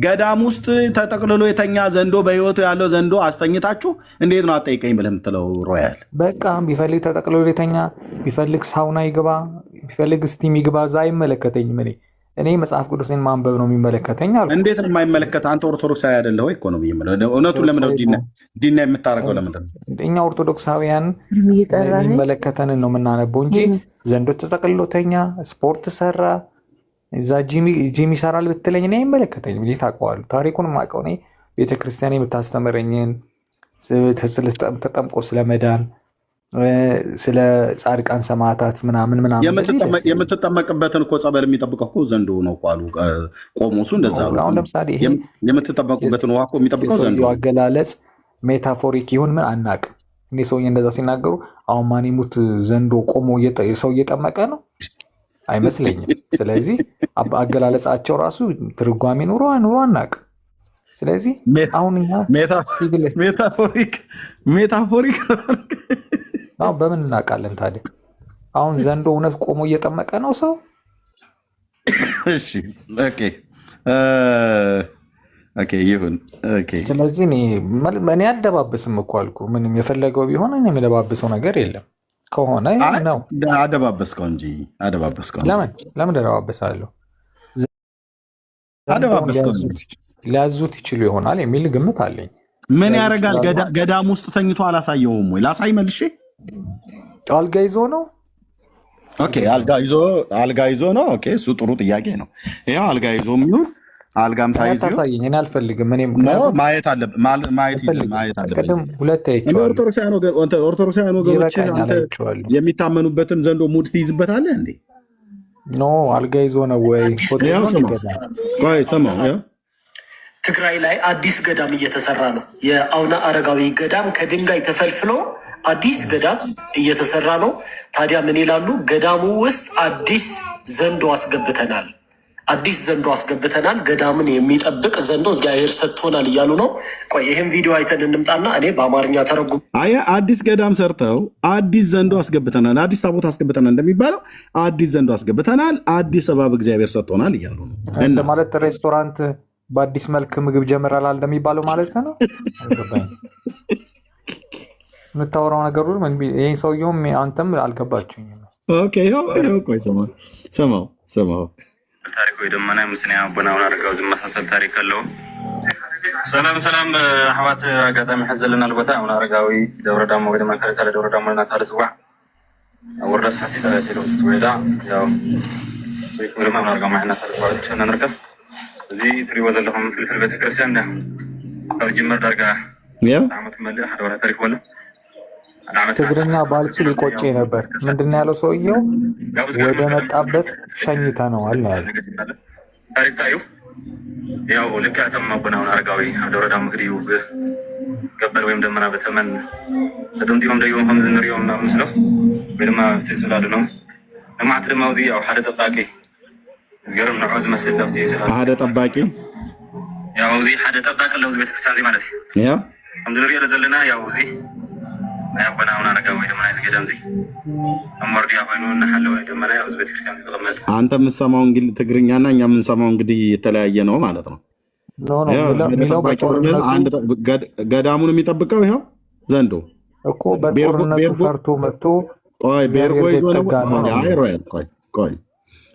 ገዳም ውስጥ ተጠቅልሎ የተኛ ዘንዶ በህይወቱ ያለው ዘንዶ አስተኝታችሁ እንዴት ነው አጠይቀኝ ብለህ የምትለው? ሮያል በቃ ቢፈልግ ተጠቅልሎ የተኛ ቢፈልግ ሳውና ይግባ ቢፈልግ ስቲም ይግባ፣ እዛ አይመለከተኝም። እኔ መጽሐፍ ቅዱስን ማንበብ ነው የሚመለከተኝ አልኩ። እንዴት ነው የማይመለከት? አንተ ኦርቶዶክሳዊ አይደለህ ወይ እኮ ነው የምልህ። እውነቱን ለምንድን ነው ዲና የምታደርገው? ለምንድን ነው እኛ ኦርቶዶክሳውያን የሚመለከተንን ነው የምናነበው እንጂ ዘንዶ ተጠቅልሎ ተኛ፣ ስፖርት ሰራ፣ እዛ ጂም ይሰራል ብትለኝ እኔ አይመለከተኝም። እንዴት አውቀዋለሁ? ታሪኩን የማውቀው እኔ ቤተክርስቲያን የምታስተምረኝን ተጠምቆ ስለመዳን ስለ ጻድቃን ሰማዕታት ምናምን የምትጠመቅበትን እኮ ጸበል የሚጠብቀው እኮ ዘንዶ ነው እኮ አሉ ቆሞሱ። እንደዛ አሉ። አሁን ለምሳሌ የምትጠመቁበትን ውሃ እኮ የሚጠብቀው ዘንዶ። አገላለጽ ሜታፎሪክ ይሁን ምን አናውቅም። እኔ ሰውዬ እንደዛ ሲናገሩ አሁን ማን ይሙት ዘንዶ ቆሞ ሰው እየጠመቀ ነው አይመስለኝም። ስለዚህ አገላለጻቸው ራሱ ትርጓሜ ኑሮ አናውቅም። ስለዚህ አሁን እኛ ሜታፎሪክ በምን እናውቃለን ታዲያ? አሁን ዘንዶ እውነት ቆሞ እየጠመቀ ነው ሰው? እሺ ኦኬ ይሁን። ስለዚህ እኔ አደባብስም እኮ አልኩ። ምንም የፈለገው ቢሆን እኔ የምደባብሰው ነገር የለም። ከሆነ ነው አደባበስከው እንጂ ለምን ደባበሳለሁ? ሊያዙት ይችሉ ይሆናል የሚል ግምት አለኝ። ምን ያደርጋል? ገዳም ውስጥ ተኝቶ አላሳየውም ወይ? ላሳይ መልሼ። አልጋ ይዞ ነው። ኦኬ አልጋ ይዞ ነው። ኦኬ እሱ ጥሩ ጥያቄ ነው። ይኸው አልጋ ይዞ የሚሆን አልጋም ሳይዝ ታሳየኝ። እኔ አልፈልግም። ማየት አለብን። ኦርቶዶክሳውያን ወገኖች የሚታመኑበትን ዘንዶ ሙድ ትይዝበታለህ እንዴ? ኖ አልጋ ይዞ ነው ወይ? ትግራይ ላይ አዲስ ገዳም እየተሰራ ነው። የአቡነ አረጋዊ ገዳም ከድንጋይ ተፈልፍሎ አዲስ ገዳም እየተሰራ ነው። ታዲያ ምን ይላሉ? ገዳሙ ውስጥ አዲስ ዘንዶ አስገብተናል። ገዳምን የሚጠብቅ ዘንዶ እግዚአብሔር ሰጥቶናል እያሉ ነው። ቆይ ይህም ቪዲዮ አይተን እንምጣና እኔ በአማርኛ ተረጉም። አዲስ ገዳም ሰርተው አዲስ ዘንዶ አስገብተናል፣ አዲስ ታቦት አስገብተናል እንደሚባለው አዲስ ዘንዶ አስገብተናል፣ አዲስ እባብ እግዚአብሔር ሰጥቶናል እያሉ ነው። ማለት ሬስቶራንት በአዲስ መልክ ምግብ ጀምራል እንደሚባለው ማለት ነው። የምታወራው ነገር ሁሉ ይህ ሰውየውም አንተም አልገባችሁኝም። ቆይ ሰማው ታሪክ ወይ ደመና ምስና አቡናውን አረጋው ዝመሳሰል ታሪክ አለው። ሰላም አሕዋት አጋጣሚ ሕዘልናል ቦታ አቡነ አረጋዊ ደብረ ዳሞ ወይ ደማ ካለ ደብረ ዳሞ እናታለ ጽዋዕ ወረስ ሐቲ ተላቴሎ ጽወዳ ያው ወይ ደማ አቡነ አረጋዊ ማህና ታለ ጽዋዕ ተሰና ነርከፍ እዚ ትሪዎ ዘለኹም ፍልፍል ቤተክርስቲያን ዳ ኣብ ጅመር ዳርጋ ዓመት መልእ ሓደ ወራ ታሪክ ወለ ትግርኛ ባልችል ይቆጭ ነበር። ምንድን ያለው ሰውየው? ወደ መጣበት ሸኝተነዋል ያለ ታሪክ ታዩ። ያው ልክ አተም አቡናውን አረጋዊ ደብረ ዳሞ እንግዲህ ገበል ወይም ደመና በተመን ተጠምጢሞም ደይቦም ከም ዝንሪኦም ምስለው ወይ ድማ ስላሉ ነው። ልማዓት ድማ እዚ ያው ሓደ ጠባቂ ገርም ንዑ ዝመስል ለብቲ ሓደ ጠባቂ ያው እዚ ሓደ ጠባቂ ለብዚ ቤተክርስቲያን እዚ ማለት እዩ። ያ ከም ዝንሪኦ ዘለና ያው እዚ አቡናውን አረጋዊ ወይ ደማ ናይ ገዳም እዚ አመርዲያ ኮይኑ እናሐለ ወይ ደማ ናይ እዚ ቤተክርስቲያን ዝቀመጥ አንተ የምትሰማው እንግዲህ ትግርኛና እኛ የምንሰማው እንግዲህ የተለያየ ነው ማለት ነው። ገዳሙን የሚጠብቀው ይኸው ዘንዶ እኮ በጦርነቱ ፈርቶ መጥቶ ቤርጎ ይዞ ነው። ቆይ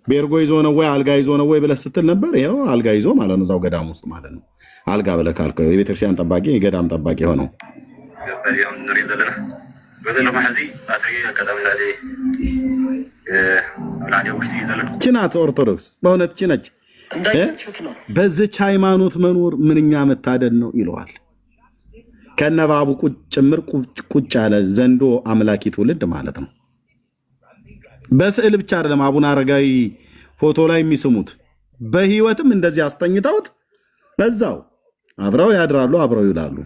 ቤርጎ ይዞ ነው ወይ አልጋ ይዞ ነው ወይ ብለህ ስትል ነበር። ይኸው አልጋ ይዞ ማለት ነው፣ እዛው ገዳም ውስጥ ማለት ነው። አልጋ ብለህ ካልከው የቤተክርስቲያን ጠባቂ የገዳም ጠባቂ ሆነው ችናት ኦርቶዶክስ በእውነት ችነች። በዚች ሃይማኖት መኖር ምንኛ መታደል ነው ይለዋል። ከነባቡ ጭምር ቁጭ ያለ ዘንዶ አምላኪ ትውልድ ማለት ነው። በስዕል ብቻ አይደለም አቡነ አረጋዊ ፎቶ ላይ የሚስሙት፣ በህይወትም እንደዚህ አስተኝተውት በዛው አብረው ያድራሉ፣ አብረው ይውላሉ።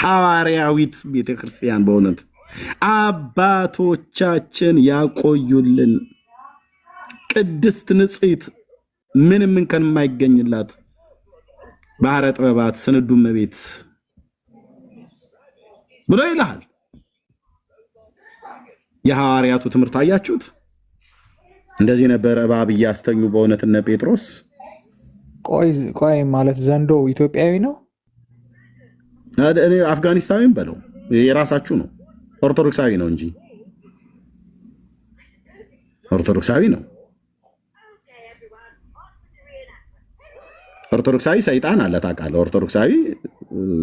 ሐዋርያዊት ቤተክርስቲያን በእውነት አባቶቻችን ያቆዩልን ቅድስት ንጽሕት ምንም እንከን የማይገኝላት ባህረ ጥበባት ስንዱ እመቤት ብሎ ይልሃል። የሐዋርያቱ ትምህርት አያችሁት? እንደዚህ ነበር እባብ እያስተኙ በእውነት እነ ጴጥሮስ። ቆይ ማለት ዘንዶ ኢትዮጵያዊ ነው? እኔ አፍጋኒስታዊም በለው የራሳችሁ ነው። ኦርቶዶክሳዊ ነው እንጂ ኦርቶዶክሳዊ ነው። ኦርቶዶክሳዊ ሰይጣን አለ ታውቃለህ። ኦርቶዶክሳዊ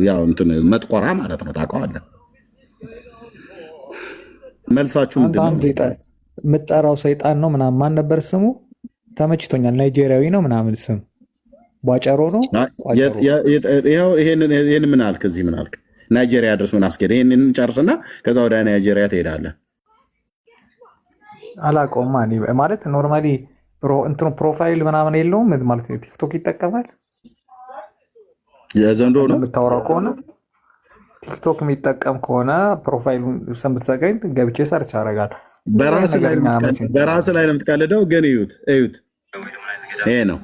ያው እንትን መጥቆራ ማለት ነው ታውቀዋለህ። መልሳችሁ ምንድነው? የምጠራው ሰይጣን ነው ምናምን ማን ነበር ስሙ? ተመችቶኛል። ናይጄሪያዊ ነው ምናምን ስም ቧጨሮ ነው። ይሄን ምን አልክ? እዚህ ምን አልክ? ናይጄሪያ ድረስ ምን አስኬደ? ይሄንን ጨርስና ከዛ ወደ ናይጄሪያ ትሄዳለህ። አላውቀውም ማለት ኖርማሊ እንትኑ ፕሮፋይል ምናምን የለውም ማለት ቲክቶክ ይጠቀማል። የዘንዶ ነው የምታወራው ከሆነ ቲክቶክ የሚጠቀም ከሆነ ፕሮፋይሉን ሰምተሰገኝ ገብቼ ሰርች አደርጋለሁ። በራስ ላይ ነው የምትቀልደው። ግን እዩት ይሄ ነው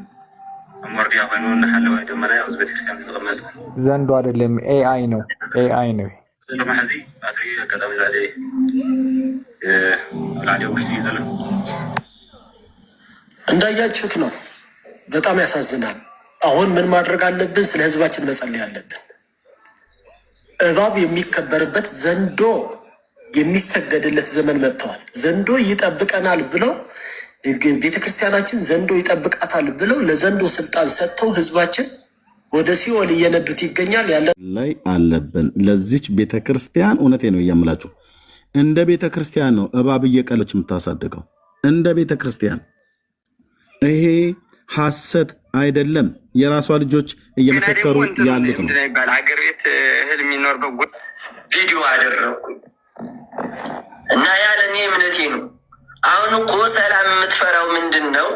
ዘንዶ አይደለም፣ ኤአይ ነው። ኤአይ ነው። እንዳያችሁት ነው። በጣም ያሳዝናል። አሁን ምን ማድረግ አለብን? ስለ ህዝባችን መጸለይ አለብን። እባብ የሚከበርበት ዘንዶ የሚሰገድለት ዘመን መጥተዋል። ዘንዶ ይጠብቀናል ብለው ቤተክርስቲያናችን ዘንዶ ይጠብቃታል ብለው ለዘንዶ ስልጣን ሰጥተው ህዝባችን ወደ ሲኦል እየነዱት ይገኛል። ያለ ላይ አለብን ለዚች ቤተክርስቲያን እውነቴ ነው እያምላችሁ እንደ ቤተክርስቲያን ነው እባብ እየቀለች የምታሳድገው እንደ ቤተክርስቲያን። ይሄ ሐሰት አይደለም። የራሷ ልጆች እየመሰከሩ ያሉት ነው። ሀገር ቤት እህል የሚኖርበት ቪዲዮ አደረግኩኝ እና ያለ እኔ እምነቴ ነው። አሁን እኮ ሰላም የምትፈራው ምንድን ነው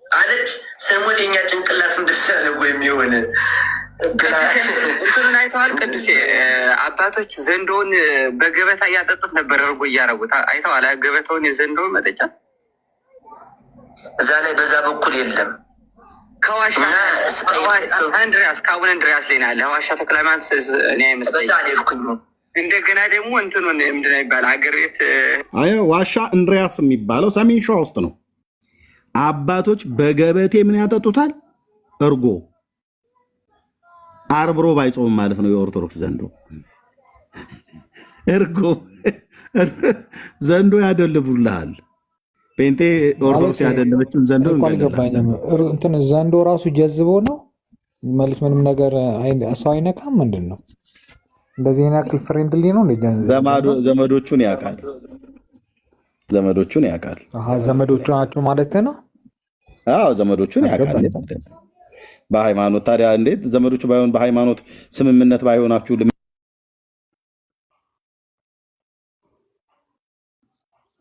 አለች። ስንሞት የኛ ጭንቅላት እንደሳለጎ የሚሆን እንትኑን አይተዋል። ቅዱሴ አባቶች ዘንዶውን በገበታ እያጠጡት ነበር፣ እርጎ እያረጉት አይተዋል። ገበታውን የዘንዶውን መጠጫ እዛ ላይ በዛ በኩል የለም። ከዋሻ አንድሪያስ ከአቡነ እንድሪያስ ላይ ናለ ዋሻ ተክለ ሃይማኖት እኔ አይመስለኝም። እንደገና ደግሞ እንትኑን ምንድን ይባል ሀገር ቤት ዋሻ እንድሪያስ የሚባለው ሰሜን ሸዋ ውስጥ ነው። አባቶች በገበቴ ምን ያጠጡታል? እርጎ። ዓርብ ሮብ አይጾምም ማለት ነው የኦርቶዶክስ ዘንዶ። እርጎ ዘንዶ ያደልቡልሃል። ፔንቴ ኦርቶዶክስ ያደለበችን ዘንዶ እንትን ዘንዶ ራሱ ጀዝቦ ነው ማለት ምንም ነገር ሰው አይነካም። ምንድን ነው እንደዚህ ያክል ፍሬንድሊ ነው። ዘመዶቹን ያውቃል። ዘመዶቹን ያውቃል። ዘመዶቹ ናቸው ማለት ነው። አዎ ዘመዶቹን ያውቃል። በሃይማኖት ታዲያ እንዴት ዘመዶቹ ባይሆን በሃይማኖት ስምምነት ባይሆናችሁ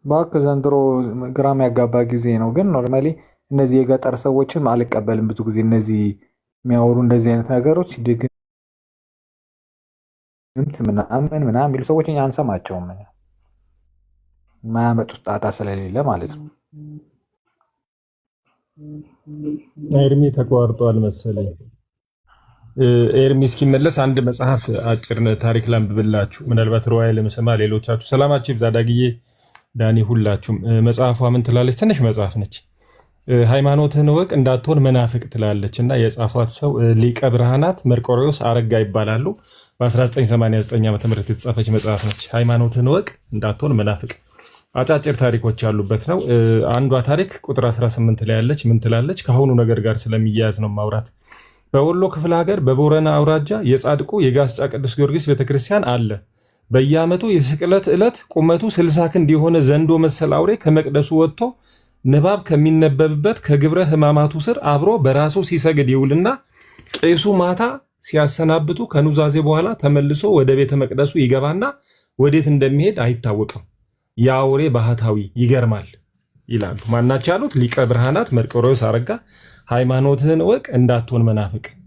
ባክ ዘንድሮ ግራም ያጋባ ጊዜ ነው። ግን ኖርማሊ እነዚህ የገጠር ሰዎችን አልቀበልም። ብዙ ጊዜ እነዚህ የሚያወሩ እንደዚህ አይነት ነገሮች ድግምት ምናምን የሚሉ ሰዎች እኛ አንሰማቸውም። ማያመጡት ጣጣ ስለሌለ ማለት ነው። ኤርሚ ተቋርጧል መሰለኝ። ኤርሚ እስኪመለስ አንድ መጽሐፍ አጭር ታሪክ ላንብብላችሁ። ምናልባት ሩዋይ ለምሰማ ሌሎቻችሁ ሰላማችሁ ይብዛ። ዳግዬ ዳኒ ሁላችሁም። መጽሐፏ ምን ትላለች? ትንሽ መጽሐፍ ነች። ሃይማኖትህን እወቅ እንዳትሆን መናፍቅ ትላለች እና የጻፏት ሰው ሊቀ ብርሃናት መርቆሬዎስ አረጋ ይባላሉ። በ1989 ዓ.ም የተጻፈች መጽሐፍ ነች። ሃይማኖትህን እወቅ እንዳትሆን መናፍቅ። አጫጭር ታሪኮች ያሉበት ነው። አንዷ ታሪክ ቁጥር 18 ላይ ያለች ምን ትላለች? ከአሁኑ ነገር ጋር ስለሚያያዝ ነው ማውራት። በወሎ ክፍለ ሀገር በቦረና አውራጃ የጻድቁ የጋስጫ ቅዱስ ጊዮርጊስ ቤተክርስቲያን አለ። በየዓመቱ የስቅለት ዕለት ቁመቱ 60 ክንድ የሆነ ዘንዶ መሰል አውሬ ከመቅደሱ ወጥቶ ንባብ ከሚነበብበት ከግብረ ሕማማቱ ስር አብሮ በራሱ ሲሰግድ ይውልና ቄሱ ማታ ሲያሰናብቱ ከኑዛዜ በኋላ ተመልሶ ወደ ቤተ መቅደሱ ይገባና ወዴት እንደሚሄድ አይታወቅም። የአውሬ ባህታዊ ይገርማል ይላሉ። ማናቸው ያሉት? ሊቀ ብርሃናት መርቆሬዎስ አረጋ። ሃይማኖትህን እወቅ እንዳትሆን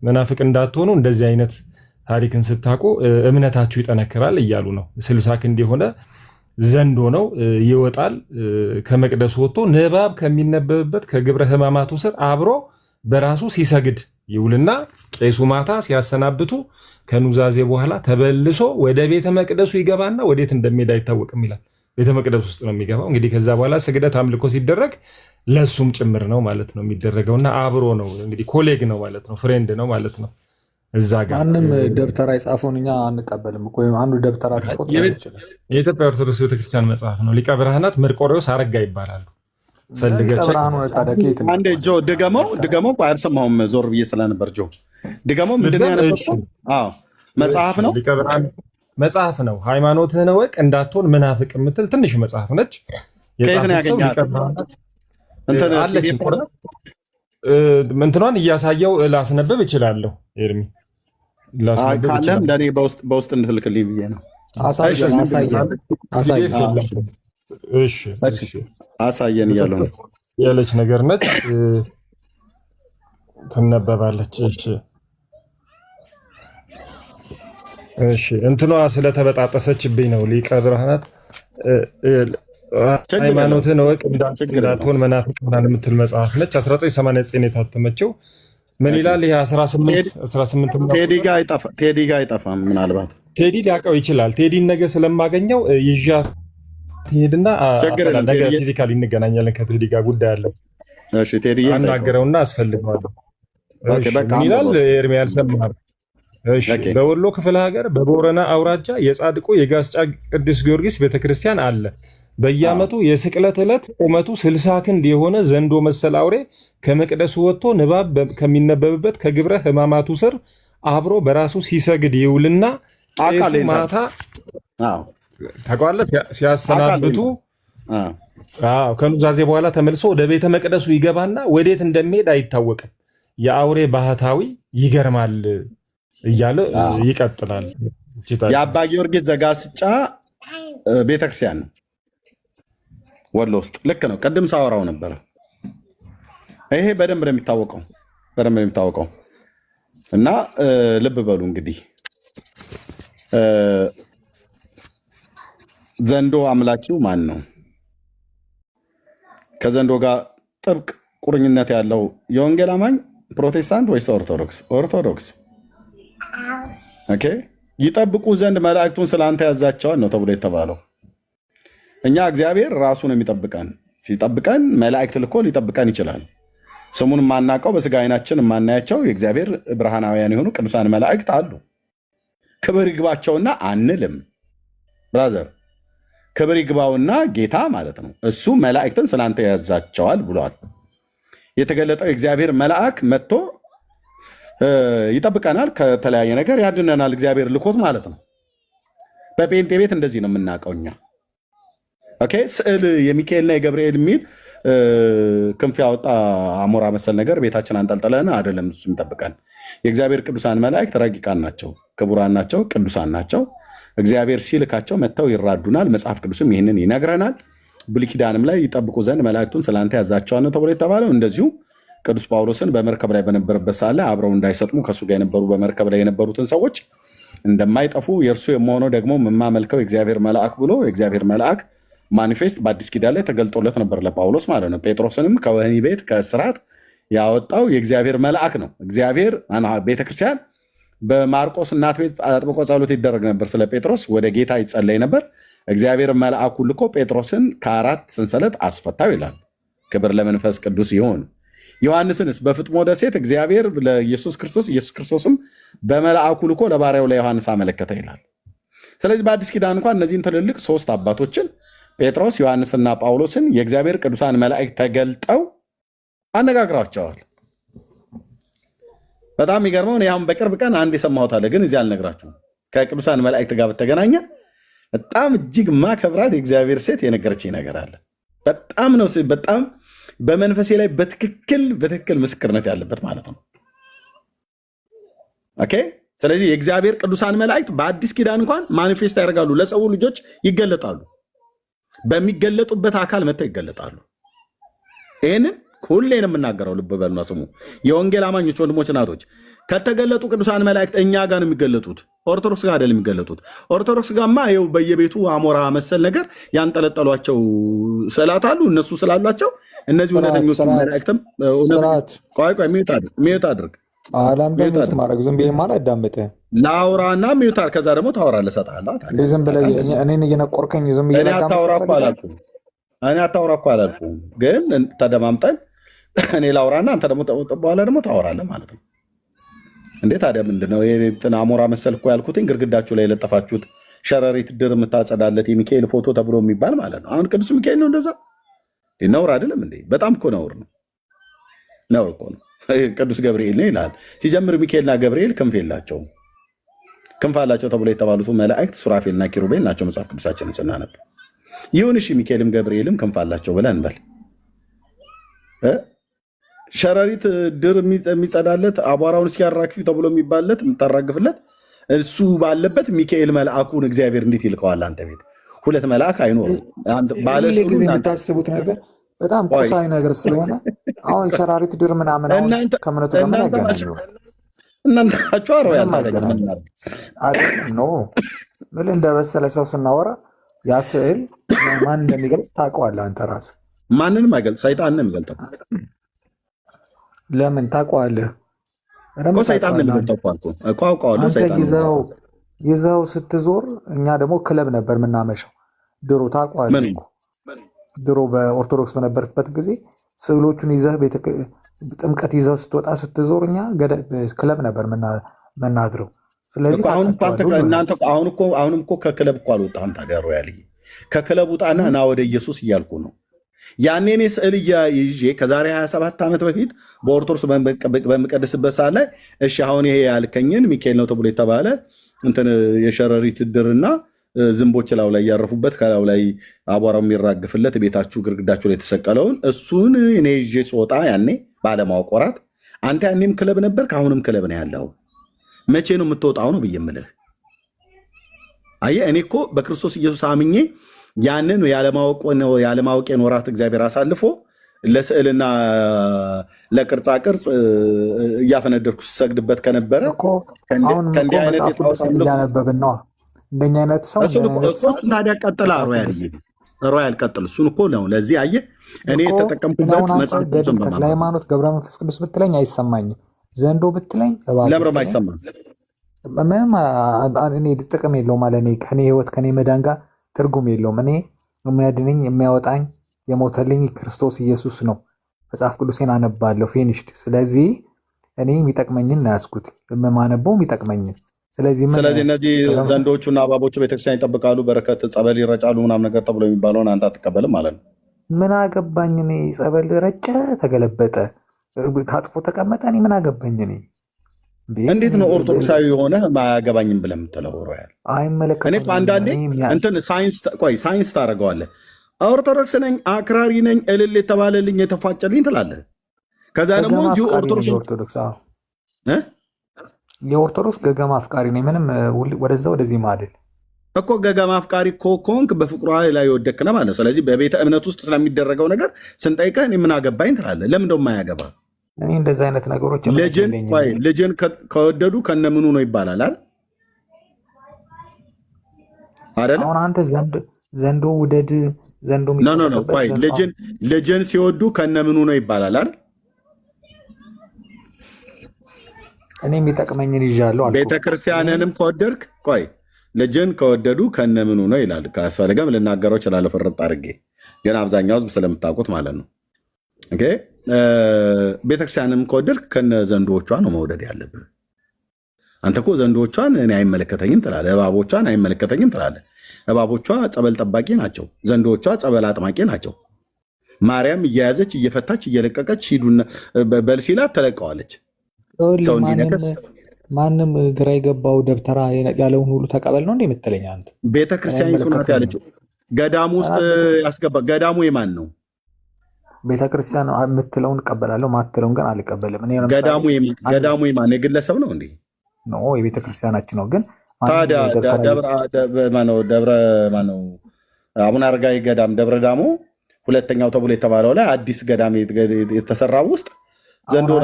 መናፍቅ እንዳትሆኑ እንደዚህ አይነት ታሪክን ስታውቁ እምነታችሁ ይጠነክራል እያሉ ነው። 60 ክንድ የሆነ ዘንዶ ነው ይወጣል። ከመቅደሱ ወጥቶ ንባብ ከሚነበብበት ከግብረ ሕማማቱ ስር አብሮ በራሱ ሲሰግድ ይውልና ቄሱ ማታ ሲያሰናብቱ ከኑዛዜ በኋላ ተበልሶ ወደ ቤተ መቅደሱ ይገባና ወዴት እንደሚሄድ አይታወቅም ይላል። ቤተ መቅደስ ውስጥ ነው የሚገባው። እንግዲህ ከዛ በኋላ ስግደት አምልኮ ሲደረግ ለሱም ጭምር ነው ማለት ነው የሚደረገውና አብሮ ነው እንግዲህ ኮሌግ ነው ማለት ነው፣ ፍሬንድ ነው ማለት ነው። እዛ ጋር ማንም ደብተራ የጻፈውን እኛ አንቀበልም እኮ አንዱ ደብተራ ጽፎት የኢትዮጵያ ኦርቶዶክስ ቤተክርስቲያን መጽሐፍ ነው። ሊቀ ብርሃናት መርቆሬዎስ አረጋ ይባላሉ። አንዴ ጆ ድገመው አልሰማሁም፣ ዞር ብዬ ስለነበር ጆ ድገመው። ምንድን ነው ያነበብከው? መጽሐፍ ነው መጽሐፍ ነው። ሃይማኖትህን እወቅ እንዳትሆን ምናፍቅ የምትል ትንሽ መጽሐፍ ነች። ከየት ነው ያገኛት? አለች እንትኗን እያሳየው ላስነበብ እችላለሁ። ኤርሚ ካለም ለእኔ በውስጥ እንድትልክልኝ ብዬ ነው። አሳየን እያለው ነው ያለች ነገር ነች፣ ትነበባለች። እሺ እንትኗ ስለተበጣጠሰችብኝ ነው። ሊቀ ብርሃናት ሃይማኖትን እወቅ እንዳትሆን መናፍቅ የምትል መጽሐፍ ነች። 1989 የታተመችው ምን ይላል? ይሄ 18 ቴዲ ጋ አይጠፋም። ምናልባት ቴዲ ሊያውቀው ይችላል። ቴዲን ነገ ስለማገኘው ይዣ ትሄድና ነገ ፊዚካሊ እንገናኛለን። ከቴዲ ጋር ጉዳይ አለ። አናገረውና አስፈልገዋለሁ። ምን ይላል? ኤርሚ ያልሰማህ? በወሎ ክፍለ ሀገር በቦረና አውራጃ የጻድቁ የጋስጫ ቅዱስ ጊዮርጊስ ቤተክርስቲያን አለ። በየዓመቱ የስቅለት ዕለት ቁመቱ 60 ክንድ የሆነ ዘንዶ መሰል አውሬ ከመቅደሱ ወጥቶ ንባብ ከሚነበብበት ከግብረ ሕማማቱ ስር አብሮ በራሱ ሲሰግድ ይውልና ቄሱ ማታ ታውቃለህ ሲያሰናብቱ ከኑዛዜ በኋላ ተመልሶ ወደ ቤተ መቅደሱ ይገባና ወዴት እንደሚሄድ አይታወቅም። የአውሬ ባህታዊ ይገርማል እያለ ይቀጥላል። የአባ ጊዮርጊስ ዘጋስጫ ቤተክርስቲያን ነው ወሎ ውስጥ። ልክ ነው። ቅድም ሳወራው ነበረ። ይሄ በደንብ ነው የሚታወቀው እና ልብ በሉ እንግዲህ ዘንዶ አምላኪው ማን ነው? ከዘንዶ ጋር ጥብቅ ቁርኝነት ያለው የወንጌል አማኝ ፕሮቴስታንት ወይስ ኦርቶዶክስ? ኦርቶዶክስ። ኦኬ። ይጠብቁ ዘንድ መላእክቱን ስለአንተ ያዛቸዋል ነው ተብሎ የተባለው። እኛ እግዚአብሔር ራሱ ነው የሚጠብቀን። ሲጠብቀን መላእክት ልኮ ሊጠብቀን ይችላል። ስሙን የማናውቀው በስጋ አይናችን የማናያቸው የእግዚአብሔር ብርሃናውያን የሆኑ ቅዱሳን መላእክት አሉ። ክብር ይግባቸውና አንልም። ብራዘር ክብር ይግባውና ጌታ ማለት ነው። እሱ መላእክትን ስለአንተ ያዛቸዋል ብሏል። የተገለጠው የእግዚአብሔር መልአክ መጥቶ ይጠብቀናል፣ ከተለያየ ነገር ያድነናል። እግዚአብሔር ልኮት ማለት ነው። በጴንጤ ቤት እንደዚህ ነው የምናውቀው እኛ። ኦኬ። ስዕል የሚካኤልና የገብርኤል የሚል ክንፍ ያወጣ አሞራ መሰል ነገር ቤታችን አንጠልጥለን አይደለም እሱ የሚጠብቀን። የእግዚአብሔር ቅዱሳን መላእክት ረቂቃን ናቸው፣ ክቡራን ናቸው፣ ቅዱሳን ናቸው። እግዚአብሔር ሲልካቸው መጥተው ይራዱናል። መጽሐፍ ቅዱስም ይህንን ይነግረናል። ብሉይ ኪዳንም ላይ ይጠብቁ ዘንድ መላእክቱን ስለአንተ ያዛቸዋል ነው ተብሎ የተባለው። እንደዚሁ ቅዱስ ጳውሎስን በመርከብ ላይ በነበረበት ሳለ አብረው እንዳይሰጥሙ ከእሱ ጋር የነበሩ በመርከብ ላይ የነበሩትን ሰዎች እንደማይጠፉ የእርሱ የመሆነው ደግሞ የማመልከው የእግዚአብሔር መልአክ ብሎ የእግዚአብሔር መልአክ ማኒፌስት በአዲስ ኪዳን ላይ ተገልጦለት ነበር ለጳውሎስ ማለት ነው። ጴጥሮስንም ከወህኒ ቤት ከእስራት ያወጣው የእግዚአብሔር መልአክ ነው። እግዚአብሔር ቤተክርስቲያን በማርቆስ እናት ቤት አጥብቆ ጸሎት ይደረግ ነበር። ስለ ጴጥሮስ ወደ ጌታ ይጸለይ ነበር። እግዚአብሔር መልአኩ ልኮ ጴጥሮስን ከ4 ሰንሰለት አስፈታው ይላል። ክብር ለመንፈስ ቅዱስ ይሁን። ዮሐንስንስ በፍጥሞ ደሴት እግዚአብሔር ለኢየሱስ ክርስቶስም በመልአኩ ልኮ ለባሪያው ለዮሐንስ አመለከተ ይላል። ስለዚህ በአዲስ ኪዳን እንኳን እነዚህን ትልልቅ 3 አባቶችን ጴጥሮስ፣ ዮሐንስና ጳውሎስን የእግዚአብሔር ቅዱሳን መላእክት ተገልጠው አነጋግሯቸዋል። በጣም የሚገርመው ያሁን በቅርብ ቀን አንድ የሰማሁት አለ፣ ግን እዚህ አልነግራችሁም። ከቅዱሳን መላእክት ጋር በተገናኘ በጣም እጅግ ማከብራት የእግዚአብሔር ሴት የነገረችኝ ነገር አለ። በጣም በመንፈሴ ላይ በትክክል ምስክርነት ያለበት ማለት ነው። ኦኬ። ስለዚህ የእግዚአብሔር ቅዱሳን መላእክት በአዲስ ኪዳን እንኳን ማኒፌስት ያደርጋሉ፣ ለሰው ልጆች ይገለጣሉ። በሚገለጡበት አካል መጥተው ይገለጣሉ። ይህንን ሁሌ ነው የምናገረው። ልብ በሉና ስሙ። የወንጌል አማኞች ወንድሞች፣ እናቶች ከተገለጡ ቅዱሳን መላእክት እኛ ጋር ነው የሚገለጡት፣ ኦርቶዶክስ ጋር አይደለም የሚገለጡት። ኦርቶዶክስ ጋርማ ይኸው በየቤቱ አሞራ መሰል ነገር ያንጠለጠሏቸው ስዕላት አሉ። እነሱ ስላሏቸው እነዚህ እውነተኞቹ መላእክትም ቆይ ሚዩት አድርግ ማድረግ ዝም ብዬ አላዳምጥህም። ላውራና ሚዩት ከዛ ደግሞ ታወራለህ። እሰጥሃለሁ። ዝም ብለህ እኔን እየነቆርከኝ ዝም ብዬ እኔ አታውራ እኮ አላልኩም፣ ግን ተደማምጠን እኔ ላውራና አንተ ደግሞ በኋላ ደግሞ ታወራለህ ማለት ነው። እንዴት ታዲያ ምንድነው አሞራ መሰል እኮ ያልኩትኝ ግድግዳችሁ ላይ የለጠፋችሁት ሸረሪት ድር የምታጸዳለት የሚካኤል ፎቶ ተብሎ የሚባል ማለት ነው። አሁን ቅዱስ ሚካኤል ነው እንደዛ? ነውር አይደለም እንዴ? በጣም እኮ ነውር ነው። ነውር እኮ ነው። ቅዱስ ገብርኤል ነው ይላል። ሲጀምር ሚካኤልና ገብርኤል ክንፍ የላቸውም። ክንፍ አላቸው ተብሎ የተባሉት መላእክት ሱራፌልና ኪሩቤል ናቸው መጽሐፍ ቅዱሳችንን ስናነብ። ይሁን እሺ፣ ሚካኤልም ገብርኤልም ክንፍ አላቸው ብለን እንበል። ሸረሪት ድር የሚጸዳለት አቧራውን እስኪያራግፊ ተብሎ የሚባለት የምታራግፍለት እሱ ባለበት ሚካኤል መልአኩን እግዚአብሔር እንዴት ይልከዋል? አንተ ቤት ሁለት መልአክ አይኖርም። ጊዜ የምታስቡት ነገር በጣም ቁሳዊ ነገር ስለሆነ አሁን ሸራሪት ድር ምናምን ከእምነቱ ጋር ምን ያገናኘው? እናንተ ናችሁ አሮ ምን እንደበሰለ ሰው ስናወራ ያ ስዕል ማን እንደሚገልጽ ታውቀዋለህ አንተ ራስህ። ማንንም አይገልጽ፣ ሰይጣን ነው የሚገልጠው። ለምን ታውቀዋለህ? ሰይጣን ነው የሚገልጠው እኮ አውቀዋለሁ። ሰይጣን ይዘው ስትዞር እኛ ደግሞ ክለብ ነበር የምናመሸው ድሮ። ታውቀዋለህ እኮ ድሮ በኦርቶዶክስ በነበርበት ጊዜ ስዕሎቹን ይዘህ ጥምቀት ይዘው ስትወጣ ስትዞር እኛ ክለብ ነበር መናድረው። ስለዚህ አሁንም እኮ ከክለብ እኮ አልወጣህም። ታዲያ ሮያል ከክለብ ውጣና ና ወደ ኢየሱስ እያልኩ ነው። ያኔ እኔ ስዕል ይዤ ከዛሬ 27 ዓመት በፊት በኦርቶዶክስ በምቀድስበት ሰዓት ላይ እሺ አሁን ይሄ ያልከኝን ሚካኤል ነው ተብሎ የተባለ እንትን የሸረሪት ድርና ዝንቦች ላው ላይ ያረፉበት ከላው ላይ አቧራው የሚራግፍለት ቤታችሁ ግርግዳችሁ ላይ የተሰቀለውን እሱን እኔ ይዤ ስወጣ ያኔ ባለማወቅ ወራት አንተ ያኔም ክለብ ነበር፣ ከአሁንም ክለብ ነው ያለው። መቼ ነው የምትወጣው ነው ብዬ የምልህ። አየህ እኔ እኮ በክርስቶስ ኢየሱስ አምኜ ያንን ያለማወቄን ወራት እግዚአብሔር አሳልፎ ለስዕልና ለቅርጻ ቅርጽ እያፈነደርኩ ስሰግድበት ከነበረ ከእንዲህ አይነት እያነበብን ነዋ። እንደኛ አይነት ሰው እሱን ታዲያ ቀጥላ ሮያል ቀጥል። እሱን እኮ ነው ለዚህ አየህ እኔ የተጠቀምኩበት መጽሐፍ ተክለ ሃይማኖት ገብረ መንፈስ ቅዱስ ብትለኝ አይሰማኝም። ዘንዶ ብትለኝ ለምረም አይሰማም። እኔ ጥቅም የለውም አለ። እኔ ከኔ ህይወት ከኔ መዳን ጋር ትርጉም የለውም። እኔ የሚያድነኝ የሚያወጣኝ የሞተልኝ ክርስቶስ ኢየሱስ ነው። መጽሐፍ ቅዱሴን አነባለሁ ፊኒሽድ። ስለዚህ እኔ የሚጠቅመኝን ነው ያዝኩት፣ የማነበው የሚጠቅመኝን። ስለዚህ እነዚህ ዘንዶቹና እባቦቹ ቤተክርስቲያን ይጠብቃሉ፣ በረከት ጸበል ይረጫሉ ምናምን ነገር ተብሎ የሚባለውን አንተ አትቀበልም ማለት ነው። ምን አገባኝ እኔ? ጸበል ረጨ፣ ተገለበጠ፣ ታጥፎ ተቀመጠ፣ እኔ ምን አገባኝ እኔ? እንዴት ነው ኦርቶዶክሳዊ የሆነ ማያገባኝም ብለህ የምትለው? ሮያል እኔ አንዳንዴ እንትን ሳይንስ ታደርገዋለህ። ኦርቶዶክስ ነኝ አክራሪ ነኝ እልል የተባለልኝ የተፏጨልኝ ትላለህ። ከዛ ደግሞ የኦርቶዶክስ ገገማ አፍቃሪ ነኝ ምንም ወደዛ ወደዚህ ማድል እኮ ገገማ አፍቃሪ ኮንክ በፍቅሯ ላይ የወደክነ ማለት። ስለዚህ በቤተ እምነት ውስጥ ስለሚደረገው ነገር ስንጠይቀህ እኔ ምን አገባኝ ትላለህ። ለምን ደሞ ማያገባ? እኔ እንደዚህ አይነት ነገሮች ልጅን ከወደዱ ከነምኑ ነው ይባላል አይደል? አሁን አንተ ዘንዶ ውደድ ዘንዶ ልጅን ሲወዱ ከነምኑ ነው ይባላል አይደል? እኔ የሚጠቅመኝን ይዣለሁ። ቤተክርስቲያንንም ከወደድክ ልጅን ከወደዱ ከነምኑ ነው ይላል። ካስፈልገም ልናገረው እችላለሁ ፍርጥ አድርጌ፣ ግን አብዛኛው ህዝብ ስለምታውቁት ማለት ነው። ቤተክርስቲያንም ከወደድክ ከነ ዘንዶቿ ነው መውደድ ያለብህ። አንተ እኮ ዘንዶቿን እኔ አይመለከተኝም ትላለህ፣ እባቦቿን አይመለከተኝም ትላለህ። እባቦቿ ጸበል ጠባቂ ናቸው፣ ዘንዶቿ ጸበል አጥማቂ ናቸው። ማርያም እየያዘች እየፈታች እየለቀቀች ሂዱና በል ሲላት ተለቀዋለች። ሰው እንዲነከስ ማንም ግራ የገባው ደብተራ ያለውን ሁሉ ተቀበል ነው እንደ የምትለኝ አንተ? ቤተክርስቲያኒቱ ናት ያለችው። ገዳሙ ውስጥ ያስገባ። ገዳሙ የማን ነው? ቤተክርስቲያን የምትለውን እቀበላለሁ፣ ማትለውን ግን አልቀበልም። ገዳሙ የማን? የግለሰብ ነው እንዴ? የቤተክርስቲያናችን ነው። ግን ታዲያ ደብረ ማነው? አቡነ አረጋዊ ገዳም ደብረ ዳሞ ሁለተኛው ተብሎ የተባለው ላይ አዲስ ገዳም የተሰራው ውስጥ ዘንዶን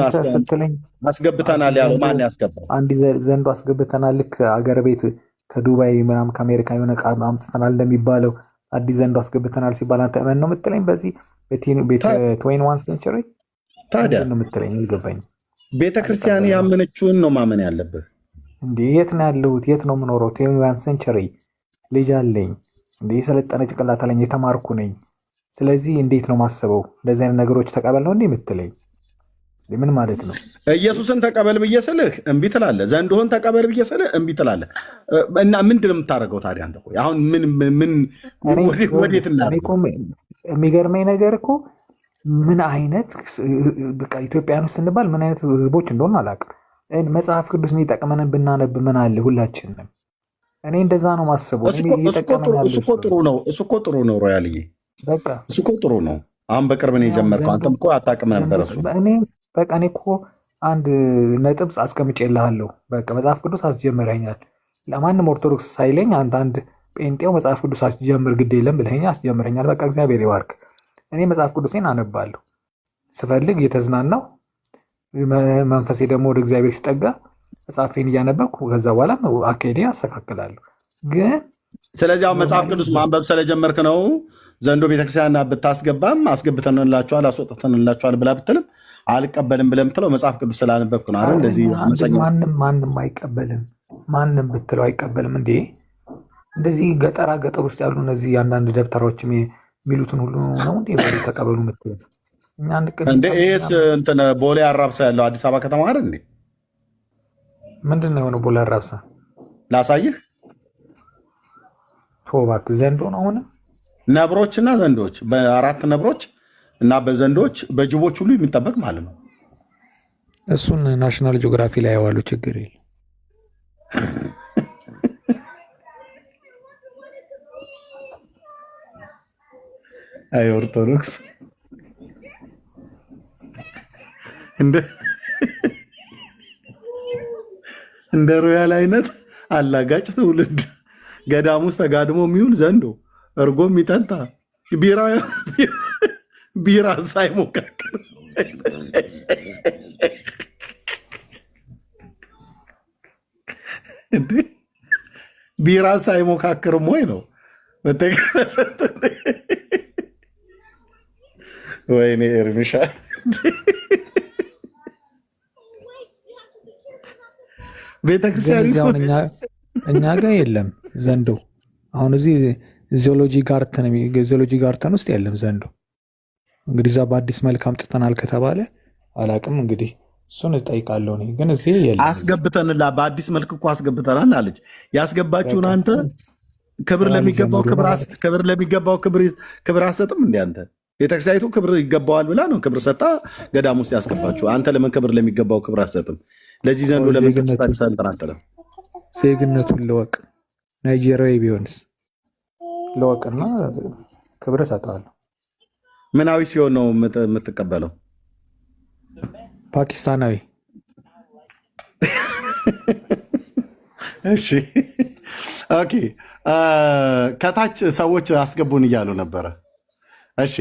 አስገብተናል ያለው ማን ያስገባው? አንድ ዘንዶ አስገብተናል። ልክ አገር ቤት ከዱባይ ምናምን ከአሜሪካ የሆነ ዕቃ አምጥተናል እንደሚባለው አዲስ ዘንዶ አስገብተናል ሲባል አንተ ምን ነው የምትለኝ? በዚህ በ21 ሴንቸሪ ታዲያ ነው የምትለኝ? አልገባኝም። ቤተክርስቲያን ያመነችውን ነው ማመን ያለብህ። እንዴ የት ነው ያለሁት? የት ነው የምኖረው? 21 ሴንቸሪ ልጅ አለኝ እንዴ፣ የሰለጠነ ጭንቅላት አለኝ፣ የተማርኩ ነኝ። ስለዚህ እንዴት ነው ማስበው? እንደዚህ አይነት ነገሮች ተቀበል ነው እንዴ የምትለኝ? ምን ማለት ነው? ኢየሱስን ተቀበል ብዬ ስልህ እምቢ ትላለህ። ዘንዶህን ተቀበል ብዬ ስልህ እምቢ ትላለህ። እና ምንድን ነው የምታደርገው ታዲያ አንተ? ቆይ አሁን ምን ወዴት እናደርገው? የሚገርመኝ ነገር እኮ ምን አይነት በቃ ኢትዮጵያውያን ስንባል ምን አይነት ህዝቦች እንደሆነ አላውቅም። መጽሐፍ ቅዱስ የሚጠቅመንን ብናነብ ምን አለ ሁላችንም። እኔ እንደዛ ነው ማስበው። እሱ እኮ ጥሩ ነው ሮያልዬ፣ በቃ እሱ እኮ ጥሩ ነው። አሁን በቅርብ ነው የጀመርከው። አንተም እኮ አታውቅም ነበር እሱ። እኔ እኮ አንድ ነጥብ አስቀምጬልሃለሁ። በቃ መጽሐፍ ቅዱስ አስጀምረኛል። ለማንም ኦርቶዶክስ ሳይለኝ አንድ ጴንጤው መጽሐፍ ቅዱስ አስጀምር ግድ የለም ብለኸኝ አስጀምረኛል። በቃ እግዚአብሔር ይባርክ። እኔ መጽሐፍ ቅዱሴን አነባለሁ ስፈልግ እየተዝናናው፣ መንፈሴ ደግሞ ወደ እግዚአብሔር ሲጠጋ መጽሐፌን እያነበብኩ ከዛ በኋላ አካሄዴን አስተካክላለሁ። ግን ስለዚህ አሁን መጽሐፍ ቅዱስ ማንበብ ስለጀመርክ ነው ዘንዶ ቤተክርስቲያን ብታስገባም አስገብተንላችኋል አስወጥተንላችኋል ብላ ብትልም አልቀበልም ብለህ የምትለው መጽሐፍ ቅዱስ ስላነበብክ ነው አይደል? እንደዚህ ማንም አይቀበልም። ማንም ብትለው አይቀበልም። እንዴ እንደዚህ ገጠራ ገጠር ውስጥ ያሉ እነዚህ አንዳንድ ደብተራዎች የሚሉትን ሁሉ ነው እንዴ ተቀበሉ የምትለው? እንደ ይሄስ እንትን ቦሌ አራብሳ ያለው አዲስ አበባ ከተማ አይደል እንዴ? ምንድን ነው የሆነው? ቦሌ አራብሳ ላሳይህ። ቶባክ ዘንዶ ነው ሆነ። ነብሮችና ዘንዶች በአራት ነብሮች እና በዘንዶች በጅቦች ሁሉ የሚጠበቅ ማለት ነው። እሱን ናሽናል ጂኦግራፊ ላይ ያዋሉ ችግር የለም። አይ ኦርቶዶክስ እንደ ሮያል አይነት አላጋጭ ትውልድ ገዳም ውስጥ ተጋድሞ የሚውል ዘንዶ እርጎ የሚጠጣ ቢራ ሳይሞካከር ቢራ ሳይሞካክርም ወይ ነው። ወይኔ ኤርሚሻ ቤተክርስቲያን እኛ ጋር የለም ዘንዶ። አሁን እዚህ ዚኦሎጂ ጋርተን ውስጥ የለም ዘንዶ። እንግዲህ እዛ በአዲስ መልክ አምጥተናል ከተባለ አላቅም። እንግዲህ እሱን እጠይቃለሁ። እኔ ግን እዚህ የለም። አስገብተንላ በአዲስ መልክ እኮ አስገብተናል አለች። ያስገባችሁን አንተ ክብር ለሚገባው ክብር አሰጥም እንደ አንተ ቤተክርስቲያኒቱ ክብር ይገባዋል ብላ ነው ክብር ሰጣ ገዳም ውስጥ ያስገባችሁ። አንተ ለምን ክብር ለሚገባው ክብር አሰጥም? ለዚህ ዘንዶ ለምን ተስተንተናተለም? ዜግነቱን ለወቅ ናይጄሪያዊ ቢሆንስ ለወቅና ክብር እሰጠዋለሁ። ምናዊ ሲሆን ነው የምትቀበለው? ፓኪስታናዊ። እሺ ኦኬ። ከታች ሰዎች አስገቡን እያሉ ነበረ። እሺ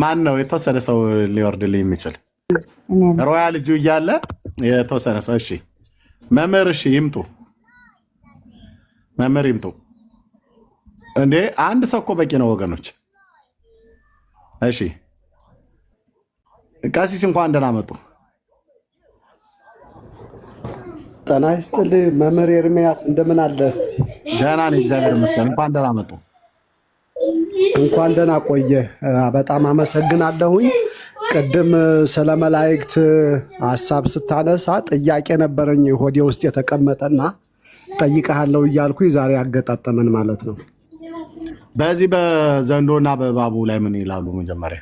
ማን ነው የተወሰነ ሰው ሊወርድልኝ የሚችል? ሮያል እዚሁ እያለ የተወሰነ ሰው። እሺ መምህር፣ እሺ ይምጡ፣ መምህር ይምጡ። እንዴ አንድ ሰው እኮ በቂ ነው ወገኖች። እሺ ቀሲስ እንኳን ደህና መጡ። ጤና ይስጥልኝ መምህር ኤርሚያስ እንደምን አለ? ደህና ነኝ እግዚአብሔር ይመስገን። እንኳን ደህና መጡ። እንኳን ደህና ቆየ። በጣም አመሰግናለሁኝ። ቅድም ስለ መላእክት ሀሳብ ስታነሳ ጥያቄ ነበረኝ ሆዴ ውስጥ የተቀመጠና ጠይቀሃለሁ እያልኩ ዛሬ ያገጣጠመን ማለት ነው። በዚህ በዘንዶና በእባቡ ላይ ምን ይላሉ? መጀመሪያ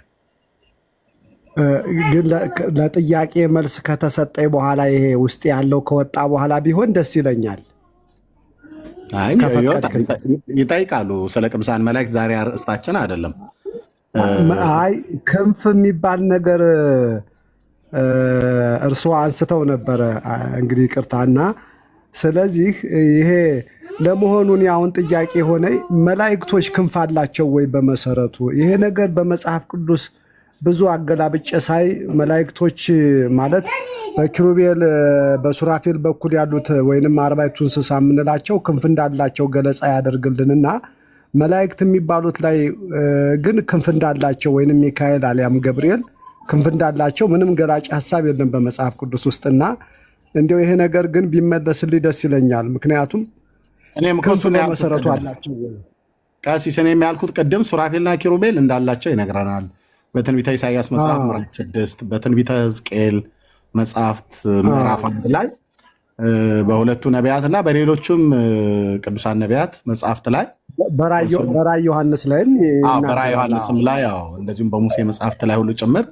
ግን ለጥያቄ መልስ ከተሰጠኝ በኋላ ይሄ ውስጥ ያለው ከወጣ በኋላ ቢሆን ደስ ይለኛል። ይጠይቃሉ ስለ ቅዱሳን መላእክት። ዛሬ አርእስታችን አይደለም። አይ ክንፍ የሚባል ነገር እርስዎ አንስተው ነበረ። እንግዲህ ቅርታና ስለዚህ ይሄ ለመሆኑን አሁን ጥያቄ ሆነ መላእክቶች ክንፍ አላቸው ወይ? በመሰረቱ ይሄ ነገር በመጽሐፍ ቅዱስ ብዙ አገላብጬ ሳይ መላእክቶች ማለት በኪሩቤል በሱራፌል በኩል ያሉት ወይንም አርባዕቱ እንስሳ የምንላቸው ክንፍ እንዳላቸው ገለጻ ያደርግልንና መላእክት የሚባሉት ላይ ግን ክንፍ እንዳላቸው ወይንም ሚካኤል አሊያም ገብርኤል ክንፍ እንዳላቸው ምንም ገላጭ ሐሳብ የለም በመጽሐፍ ቅዱስ ውስጥና እንዲያው ይሄ ነገር ግን ቢመለስልኝ ደስ ይለኛል። ምክንያቱም እኔም ክንፍ መሰረቱ አላቸው። ቀሲስ እኔም ያልኩት ቅድም ሱራፌልና ኪሩቤል እንዳላቸው ይነግረናል በትንቢተ ኢሳይያስ መጽሐፍ ምዕራፍ 6 በትንቢተ ሕዝቅኤል መጽሐፍት ምዕራፍ 1 ላይ በሁለቱ ነቢያትና በሌሎችም ቅዱሳን ነቢያት መጽሐፍት ላይ በራእየ ዮሐንስ ላይም በራእየ ዮሐንስም ላይ እንደዚሁም በሙሴ መጽሐፍት ላይ ሁሉ ጭምር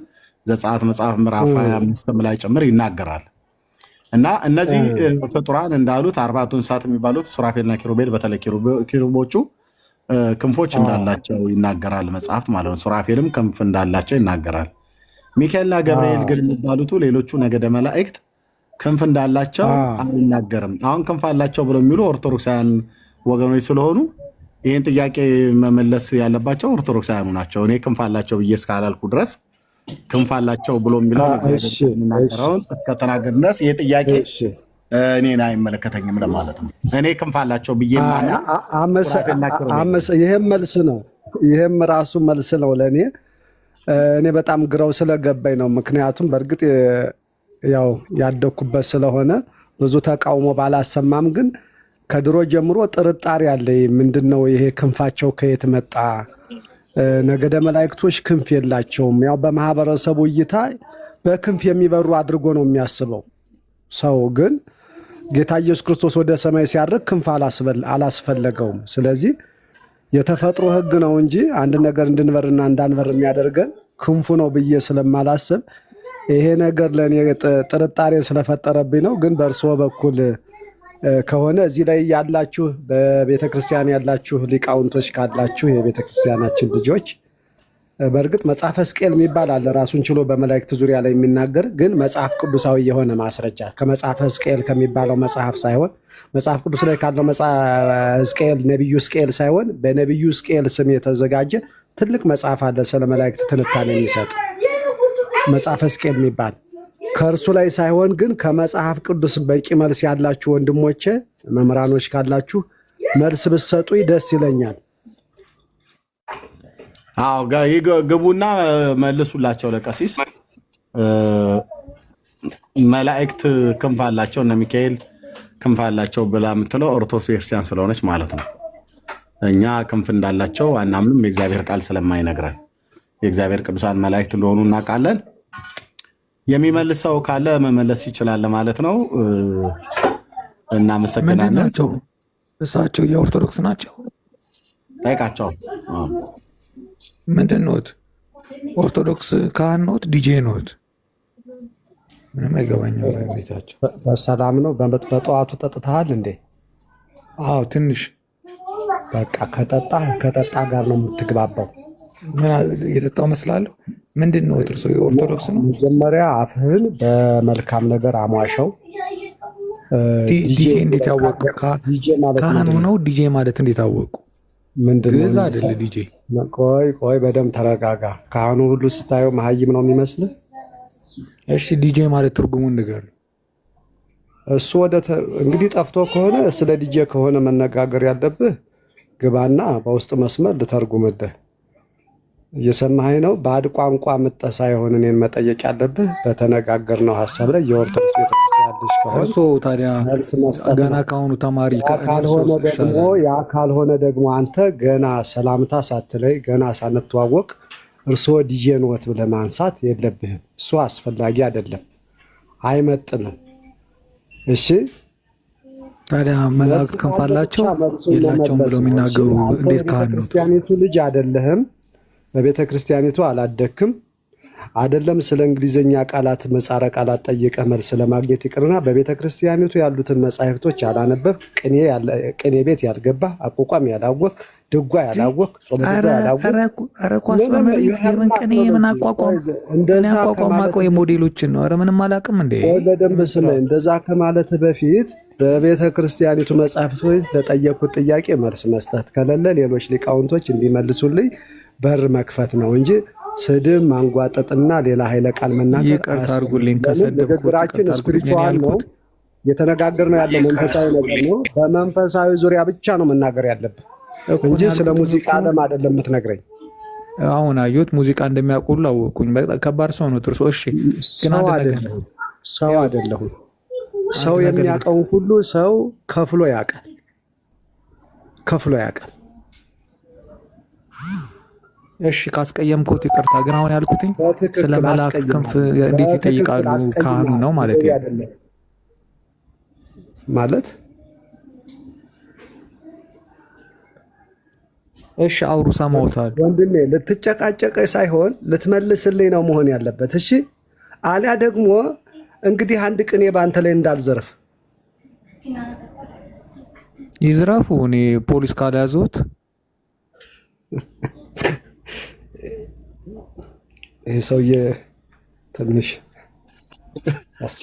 ዘጸአት መጽሐፍ ምዕራፍ 25 ላይ ጭምር ይናገራል። እና እነዚህ ፍጡራን እንዳሉት አርባዕቱ እንስሳት የሚባሉት ሱራፌልና ኪሩቤል በተለይ ኪሩቦቹ ክንፎች እንዳላቸው ይናገራል መጽሐፍት ማለት ነው። ሱራፌልም ክንፍ እንዳላቸው ይናገራል። ሚካኤልና ገብርኤል ግን የሚባሉት ሌሎቹ ነገደ መላእክት ክንፍ እንዳላቸው አይናገርም። አሁን ክንፍ አላቸው ብለው የሚሉ ኦርቶዶክሳውያን ወገኖች ስለሆኑ ይህን ጥያቄ መመለስ ያለባቸው ኦርቶዶክሳውያኑ ናቸው። እኔ ክንፍ አላቸው ብዬ እስካላልኩ ድረስ ክንፍ አላቸው ብሎ የሚለው የሚናገረውን እስከተናገር ድረስ ይህ ጥያቄ እኔን አይመለከተኝም ለማለት ነው። እኔ ክንፍ አላቸው ብዬ ይህም መልስ ነው። ይህም ራሱ መልስ ነው ለእኔ። እኔ በጣም ግራው ስለገባኝ ነው። ምክንያቱም በእርግጥ ያው ያደኩበት ስለሆነ ብዙ ተቃውሞ ባላሰማም ግን ከድሮ ጀምሮ ጥርጣሬ አለኝ። ምንድነው ይሄ ክንፋቸው ከየት መጣ? ነገደ መላእክቶች ክንፍ የላቸውም። ያው በማህበረሰቡ እይታ በክንፍ የሚበሩ አድርጎ ነው የሚያስበው ሰው። ግን ጌታ ኢየሱስ ክርስቶስ ወደ ሰማይ ሲያርግ ክንፍ አላስፈለገውም። ስለዚህ የተፈጥሮ ሕግ ነው እንጂ አንድ ነገር እንድንበርና እንዳንበር የሚያደርገን ክንፉ ነው ብዬ ስለማላስብ ይሄ ነገር ለእኔ ጥርጣሬ ስለፈጠረብኝ ነው። ግን በእርስዎ በኩል ከሆነ እዚህ ላይ ያላችሁ በቤተ ክርስቲያን ያላችሁ ሊቃውንቶች ካላችሁ የቤተ ክርስቲያናችን ልጆች በእርግጥ መጽሐፈ ሕዝቅኤል የሚባል አለ ራሱን ችሎ በመላእክት ዙሪያ ላይ የሚናገር ግን መጽሐፍ ቅዱሳዊ የሆነ ማስረጃ ከመጽሐፈ ሕዝቅኤል ከሚባለው መጽሐፍ ሳይሆን መጽሐፍ ቅዱስ ላይ ካለው ሕዝቅኤል ነቢዩ ሕዝቅኤል ሳይሆን በነቢዩ ሕዝቅኤል ስም የተዘጋጀ ትልቅ መጽሐፍ አለ ስለ መላእክት ትንታኔ የሚሰጥ መጽሐፈ ሕዝቅኤል የሚባል ከእርሱ ላይ ሳይሆን ግን ከመጽሐፍ ቅዱስ በቂ መልስ ያላችሁ ወንድሞቼ መምህራኖች ካላችሁ መልስ ብትሰጡ ደስ ይለኛል። አዎ ግቡና መልሱላቸው ለቀሲስ። መላእክት ክንፍ አላቸው እነ ሚካኤል ክንፍ አላቸው ብላ የምትለው ኦርቶዶክስ ቤተክርስቲያን ስለሆነች ማለት ነው። እኛ ክንፍ እንዳላቸው አናምንም፣ የእግዚአብሔር ቃል ስለማይነግረን። የእግዚአብሔር ቅዱሳን መላእክት እንደሆኑ እናውቃለን። የሚመልስ ሰው ካለ መመለስ ይችላል ማለት ነው። እናመሰግናለን። እሳቸው የኦርቶዶክስ ናቸው? ጠይቃቸው። ምንድን ነዎት? ኦርቶዶክስ ካህን ነዎት? ዲጄ ነዎት? ምንም አይገባኝም። ቤታቸው በሰላም ነው? በጠዋቱ ጠጥተሃል እንዴ? አዎ ትንሽ። በቃ ከጠጣ ጋር ነው የምትግባባው። እየጠጣው መስላለሁ። ምንድን ነው እርሶ የኦርቶዶክስ ነው? መጀመሪያ አፍህን በመልካም ነገር አሟሸው። ዲጄ እንዴት ያወቁ? ካህኑ ነው ዲጄ ማለት እንዴት አወቁ? ግዕዝ አይደለ ዲጄ? ቆይ በደምብ ተረጋጋ። ካህኑ ሁሉ ስታየው መሀይም ነው የሚመስልህ? እሺ ዲጄ ማለት ትርጉሙን ንገር። እሱ እንግዲህ ጠፍቶ ከሆነ ስለ ዲጄ ከሆነ መነጋገር ያለብህ ግባና በውስጥ መስመር ልተርጉምልህ። እየሰማኸኝ ነው? ባዕድ ቋንቋ ምጠህ ሳይሆን እኔን መጠየቅ ያለብህ በተነጋገርነው ሀሳብ ላይ የኦርቶዶክስ ቤተክርስቲያን ልጅ ከሆነ እርሶ ታዲያ ገና ካሁኑ ተማሪ ካልሆነ ደግሞ አንተ ገና ሰላምታ ሳትለይ ገና ሳንተዋወቅ እርስዎ ዲጄ ነዎት ብለህ ማንሳት የለብህም። እሱ አስፈላጊ አይደለም፣ አይመጥንም። እሺ ታዲያ መላእክት ክንፍ አላቸው የላቸውም ብለው የሚናገሩ እንዴት ካህን ነው? ክርስቲያኒቱ ልጅ አይደለህም። በቤተ ክርስቲያኒቱ አላደክም አይደለም። ስለ እንግሊዝኛ ቃላት መጻረ ቃላት ጠይቀህ መልስ ለማግኘት ይቅርና በቤተ ክርስቲያኒቱ ያሉትን መጻሕፍቶች ያላነበብ፣ ቅኔ ቤት ያልገባህ፣ አቋቋም ያላወቅ፣ ድጓ ያላወቅ፣ ጾም ያላወቅ። ኧረ ኳስ በመሬት የምን ቅኔ የምን አቋቋም? እኔ አቋቋም ማውቀው የሞዴሎችን ነው። ኧረ ምንም አላውቅም። እንደ በደንብ ስለ እንደዛ ከማለት በፊት በቤተ ክርስቲያኒቱ መጻሕፍቶች ለጠየቁት ጥያቄ መልስ መስጠት ከሌለ ሌሎች ሊቃውንቶች እንዲመልሱልኝ በር መክፈት ነው እንጂ ስድብ ማንጓጠጥና ሌላ ኃይለ ቃል መናገር ይቅርታ አድርጉልኝ ከሰደብኩት። ንግግራችን ስፒሪቹዋል ነው፣ እየተነጋገርነው ያለው መንፈሳዊ ነገር ነው። በመንፈሳዊ ዙሪያ ብቻ ነው መናገር ያለብን እንጂ ስለ ሙዚቃ ዓለም አይደለም የምትነግረኝ። አሁን አየሁት ሙዚቃ እንደሚያውቁሉ አወቁኝ። ከባድ ሰው ነው ጥርሶ። እሺ ግን ሰው አይደለሁም። ሰው የሚያውቀውን ሁሉ ሰው ከፍሎ ያውቃል። እሺ ካስቀየምኩት ይቅርታ። ግን አሁን ያልኩትኝ ስለ መላእክት ክንፍ እንዴት ይጠይቃሉ ካህኑ ነው ማለት ማለት። እሺ አውሩ፣ ሰማሁታል ወንድሜ። ልትጨቃጨቀኝ ሳይሆን ልትመልስልኝ ነው መሆን ያለበት። እሺ አሊያ ደግሞ እንግዲህ አንድ ቅኔ በአንተ ላይ እንዳልዘርፍ። ይዝረፉ፣ እኔ ፖሊስ ካልያዘሁት። ይህ ሰውዬ ትንሽ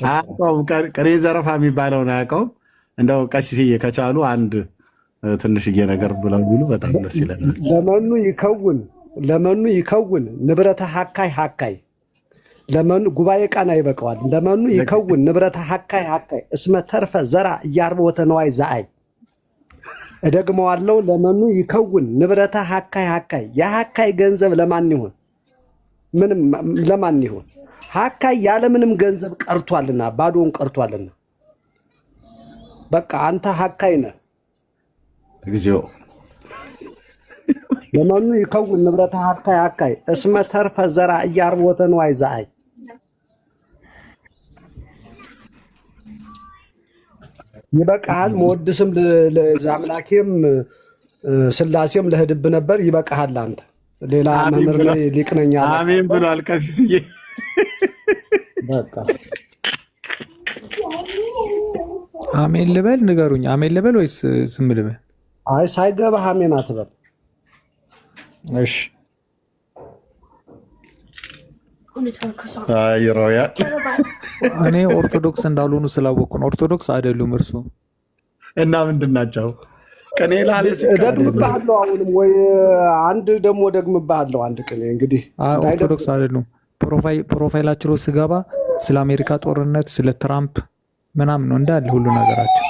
አያውቀውም። ቅኔ ዘረፋ የሚባለውን አያውቀውም። እንደው ቀሲስዬ ከቻሉ አንድ ትንሽዬ ነገር ብለው ቢሉ በጣም ደስ ይለናል። ለመኑ ይከውን ንብረተ ሀካይ ለመኑ ጉባኤ ቃና ይበቀዋል። ለመኑ ይከውን ንብረተ ሀካይ እስመ ተርፈ ዘራ እያርቦተ ነዋይ ዘአይ። እደግመዋለሁ። ለመኑ ይከውን ንብረተ ሀካይ የሀካይ ገንዘብ ለማን ይሁን? ምንም ለማን ይሁን? ሀካይ ያለምንም ገንዘብ ቀርቷልና፣ ባዶውን ቀርቷልና። በቃ አንተ ሀካይ ነህ። እግዚኦ ለመኑ ይከውን ንብረተ ሀካይ እስመ ተርፈ ዘራ እያርቦተ ነዋይ ዘአይ። ይበቃሃል። መወድስም ለአምላኬም ስላሴም ለህድብ ነበር። ይበቃሃል። አንተ ሌላ መምህር ላይ ሊቅነኛ አሜን ብሏል ቀሲስዬ። በቃ አሜን ልበል? ንገሩኝ። አሜን ልበል ወይስ ዝም ልበል? አይ ሳይገባህ አሜን አትበል። እሺ ይሮያል። እኔ ኦርቶዶክስ እንዳልሆኑ ስላወቅኩ ነው። ኦርቶዶክስ አይደሉም እርሱ እና ምንድን ናቸው? ቅኔ ላለ ደግምብሃለሁ። አሁንም ወይ አንድ ደግሞ ደግምብሃለሁ። አንድ ቅኔ እንግዲህ ኦርቶዶክስ አይደሉም። ፕሮፋይላቸው ስገባ ስለ አሜሪካ ጦርነት፣ ስለ ትራምፕ ምናምን ነው እንዳለ ሁሉ ነገራቸው።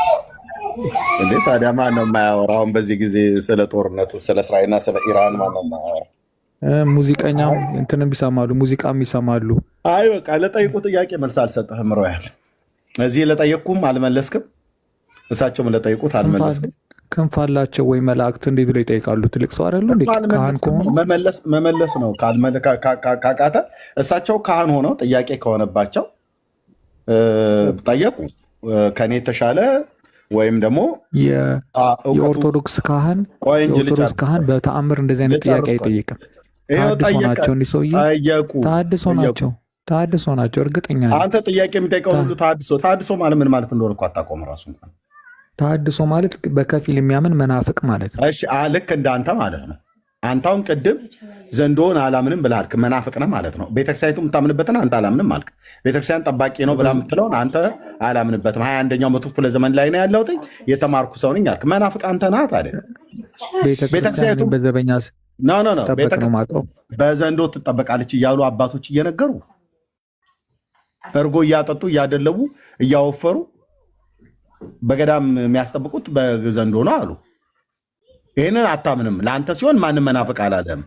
እንዴ ታዲያ ማን ነው የማያወራው? አሁን በዚህ ጊዜ ስለ ጦርነቱ፣ ስለ እስራኤልና ስለ ኢራን ማን ነው የማያወራው? ሙዚቀኛም እንትንም ይሰማሉ፣ ሙዚቃም ይሰማሉ። አይ በቃ ለጠይቁ ጥያቄ መልስ አልሰጠህም። ሮያል እዚህ ለጠየቅኩም አልመለስክም፣ እሳቸውም ለጠይቁት አልመለስክም። ክንፍ አላቸው ወይ መላእክት እንዴ ብለው ይጠይቃሉ? ትልቅ ሰው አይደሉ እንዴ? ካህን ከሆኑ መመለስ ነው። ካቃተ እሳቸው ካህን ሆነው ጥያቄ ከሆነባቸው ጠየቁ። ከኔ የተሻለ ወይም ደግሞ የኦርቶዶክስ ካህን በተአምር እንደዚህ አይነት ጥያቄ አይጠይቅም። ተሐድሶ ናቸው እንዲህ ሰውዬ ተሐድሶ ናቸው። እርግጠኛ አንተ ጥያቄ የሚጠይቀው ሁሉ ተሐድሶ ማለት ምን ማለት እንደሆነ እኮ አታውቀውም ራሱ። ተሐድሶ ማለት በከፊል የሚያምን መናፍቅ ማለት ነው። እሺ ልክ እንደ አንተ ማለት ነው። አንተ አሁን ቅድም ዘንዶን አላምንም ብለህ አልክ፣ መናፍቅ ነህ ማለት ነው። ቤተክርስቲያኒቱ የምታምንበትን አንተ አላምንም አልክ። ቤተክርስቲያን ጠባቂ ነው ብላ የምትለውን አንተ አላምንበትም። 21ኛው መቶ ክፍለ ዘመን ላይ ነው ያለሁት፣ የተማርኩ ሰው ነኝ አልክ። መናፍቅ አንተ ናት አይደል? ቤተክርስቲያኒቱ በዘበኛ በዘንዶ ትጠበቃለች እያሉ አባቶች እየነገሩ እርጎ እያጠጡ እያደለቡ እያወፈሩ በገዳም የሚያስጠብቁት በዘንዶ ነው አሉ። ይህንን አታምንም። ለአንተ ሲሆን ማንም መናፍቅ አላለም።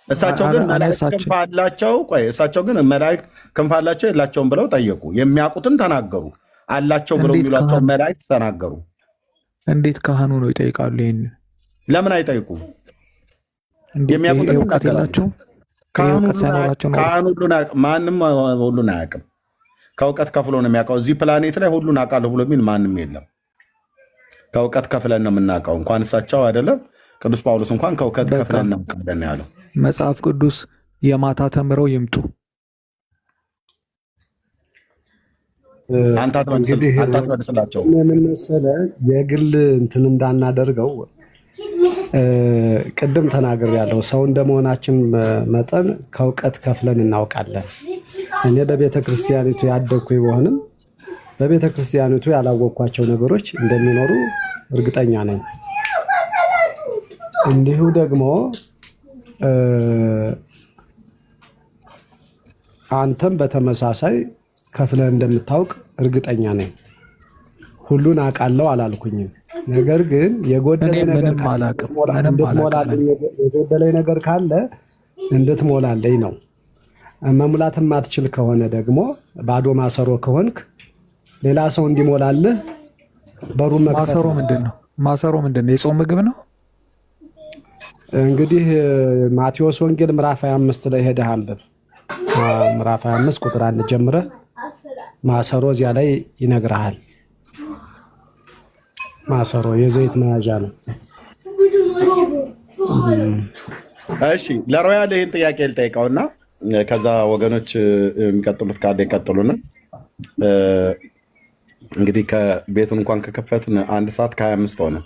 እሳቸው ግን መላእክት ክንፍ አላቸው። ቆይ እሳቸው ግን መላእክት ክንፍ አላቸው የላቸውም ብለው ጠየቁ። የሚያውቁትን ተናገሩ። አላቸው ብለው የሚሏቸው መላእክት ተናገሩ። እንዴት ካህኑ ነው ይጠይቃሉ? ይህን ለምን አይጠይቁ? የሚያውቁትን ይናገራቸው። ካህኑ ማንም ሁሉን አያውቅም። ከእውቀት ከፍሎ ነው የሚያውቀው። እዚህ ፕላኔት ላይ ሁሉን አውቃለሁ ብሎ የሚል ማንም የለም። ከእውቀት ከፍለን ነው የምናውቀው። እንኳን እሳቸው አይደለም ቅዱስ ጳውሎስ እንኳን ከእውቀት ከፍለን እናውቃለን ያለው። መጽሐፍ ቅዱስ የማታ ተምረው ይምጡ። አንተ አትመልስላቸው። ምን መሰለህ የግል እንትን እንዳናደርገው ቅድም ተናግሬያለሁ። ሰው እንደመሆናችን መጠን ከእውቀት ከፍለን እናውቃለን። እኔ በቤተ ክርስቲያኒቱ ያደግኩ ቢሆንም በቤተ ክርስቲያኒቱ ያላወቅኳቸው ነገሮች እንደሚኖሩ እርግጠኛ ነኝ። እንዲሁ ደግሞ አንተም በተመሳሳይ ከፍለህ እንደምታውቅ እርግጠኛ ነኝ። ሁሉን አውቃለሁ አላልኩኝም። ነገር ግን የጎደለኝ ነገር ካለ እንድትሞላለኝ ነው። መሙላት የማትችል ከሆነ ደግሞ ባዶ ማሰሮ ከሆንክ ሌላ ሰው እንዲሞላልህ በሩን መክፈት። ማሰሮ ምንድን ነው? የጾም ምግብ ነው። እንግዲህ ማቴዎስ ወንጌል ምዕራፍ 25 ላይ ሄደህ አንብብ። ምዕራፍ 25 ቁጥር 1 ጀምረህ ማሰሮ እዚያ ላይ ይነግርሃል። ማሰሮ የዘይት መያዣ ነው። እሺ ለሮያል ይህን ጥያቄ ልጠይቀውና ከዛ ወገኖች የሚቀጥሉት ካለ ይቀጥሉና እንግዲህ ከቤቱን እንኳን ከከፈትን 1 ሰዓት ከ25 ሆነ።